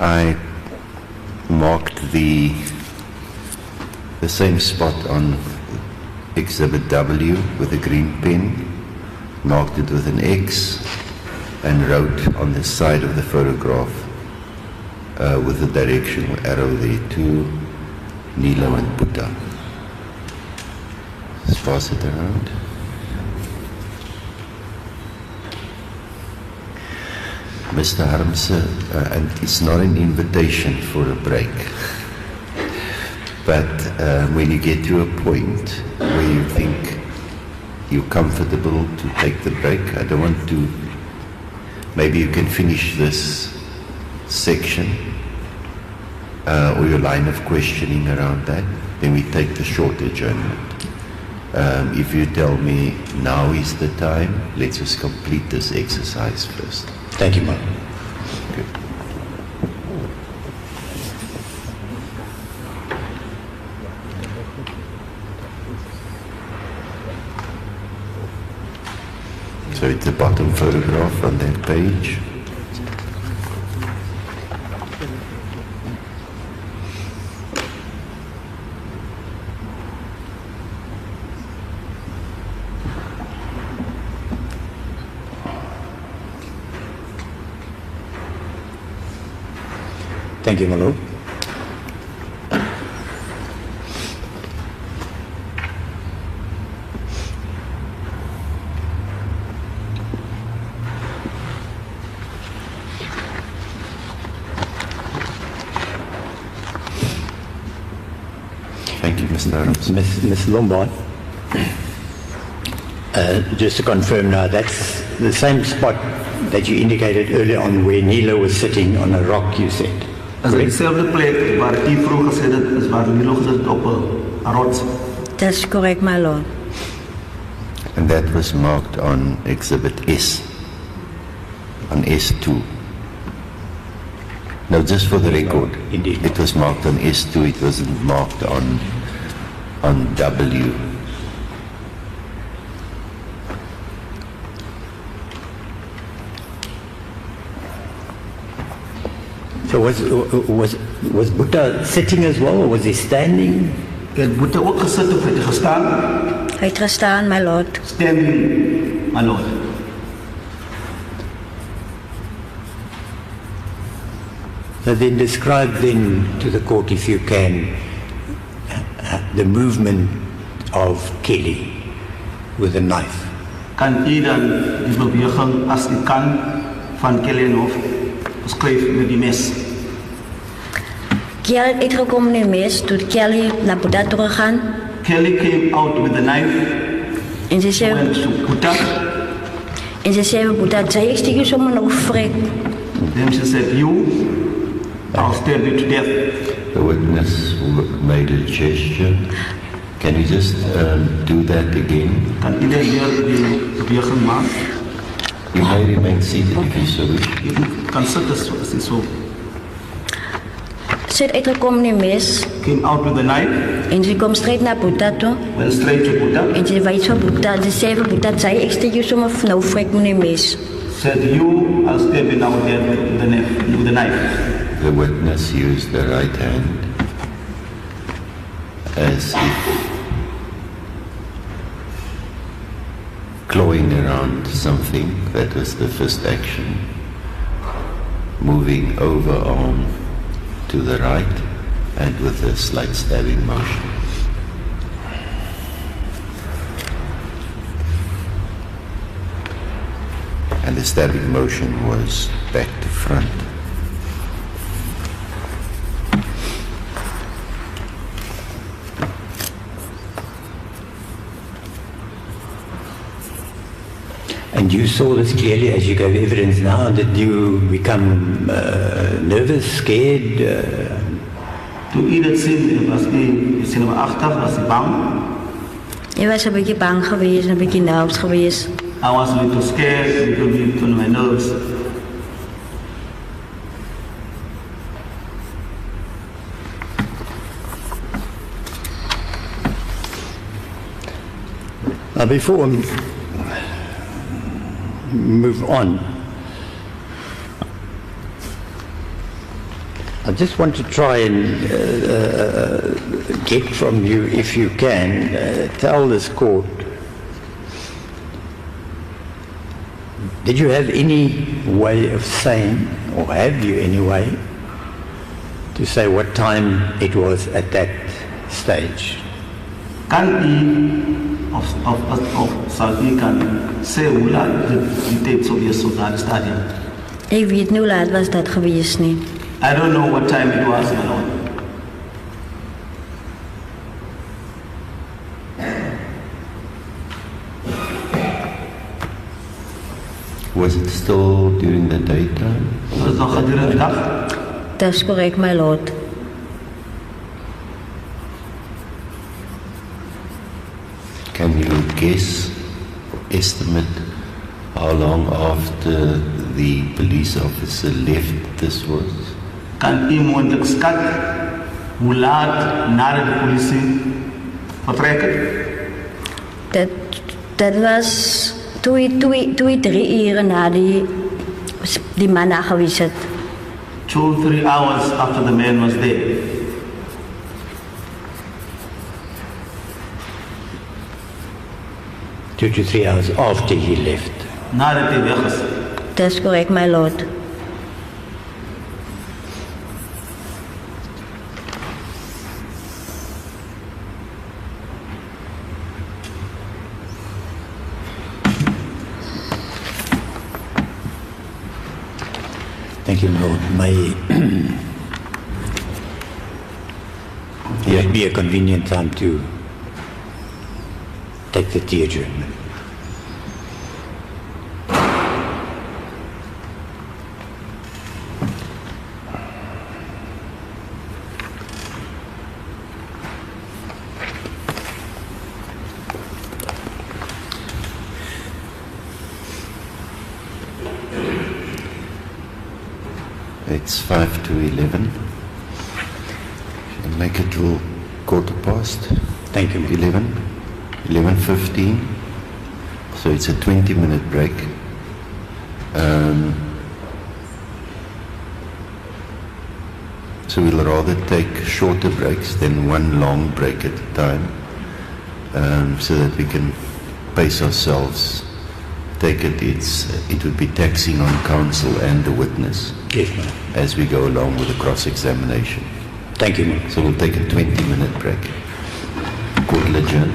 I marked the same spot on exhibit W with a green pen, marked it with an X, and wrote on the side of the photograph with the directional arrow there to Nilo and Buddha. Let's pass it around. Mr. Harmse, and it's not an invitation for a break, but when you get to a point where you think you're comfortable to take the break, I don't want to, maybe you can finish this section or your line of questioning around that, then we take the short adjournment. If you tell me now is the time, let's just complete this exercise first. Thank you, Mark. Good. So it's the bottom photograph on that page. Thank you, my lord. Mr. Arms. Ms. Lombard, just to confirm now, that's the same spot that you indicated earlier on where Nilo was sitting on a rock, you said. Is dit dieselfde plek waar die vroeger gesê het is waar Nilo gesit op 'n rots? That's correct, my lord. And that was marked on Exhibit S, on S2. No, just for the record. Indeed. It was marked on S2, it wasn't marked on W. So was Buddha sitting as well, or was he standing? Het Boete ook gesit of het hy gestaan? Hy het gestaan, my lord. Standing, my lord. So then describe then to the court, if you can, the movement of Kelly with a knife. Kan u dan die beweging as u kan van Kellenhof beskryf met die mes? Kelly het uitgekom in die mes, toe Kelly na Buddha toe gegaan. Kelly came out with a knife, En sy sê, went to Buddha. Buddha, sy ek steek jou sommer nou vrek. Then she said, "You, I'll stab you to death." The witness made a gesture. Can you just do that again? Kan iedereen weer die beweging maak? You may remain seated if you so wish. Je kan sit as jy so. Sy het uitgekom in die mes, Came out with a knife, en sy kom straight na Buddha toe. went straight to Buddha. En sy wys vir Buddha, sy sê vir Buddha, sy ek steek jou sommer nou vrek met die mes. Said, "You, I'll stab you now dead with the knife." The witness used the right hand as if clawing around something. That was the first action. Moving overarm to the right and with a slight stabbing motion. And the stabbing motion was back to front. And you saw this clearly as you gave evidence now. Did you become nervous, scared? Toe u dit sien, was u zenuwachtig, was u bang? Ek was 'n bietjie bang geweest, 'n bietjie nerveus geweest. I was a little scared, a little bit on my nerves. Now before we move on, I just want to try and get from you, if you can, tell this court, did you have any way of saying, or have you any way, to say what time it was at that stage? Kan u, of sal u kan sê hoe laat die tyd sou wees op daardie stadium? Ek weet nie hoe laat was dat geweest nie. I don't know what time it was, my lord. Was it still during the daytime? Was het nog gedurende die dag? That's correct, my lord. Can you guess, estimate how long after the police officer left this was? Kan u moontlik skat hoe laat nadat die polisie vertrek het? Dat was 3 uur na die man daar geweest het. 2-3 hours after the man was there. Two to 3 hours after he left. Nadat hy weg is. That's correct, my lord. Thank you, Lord. Would it be a convenient time to take the tea adjournment? It's 5 to 11. Shall I make it till 15:15? Thank you. 11:15. So it's a 20-minute break. So we'll rather take shorter breaks than one long break at a time, so that we can pace ourselves. It would be taxing on counsel and the witness. Yes, ma'am. As we go along with the cross-examination. Thank you, ma'am. So we'll take a 20-minute break. Court will adjourn.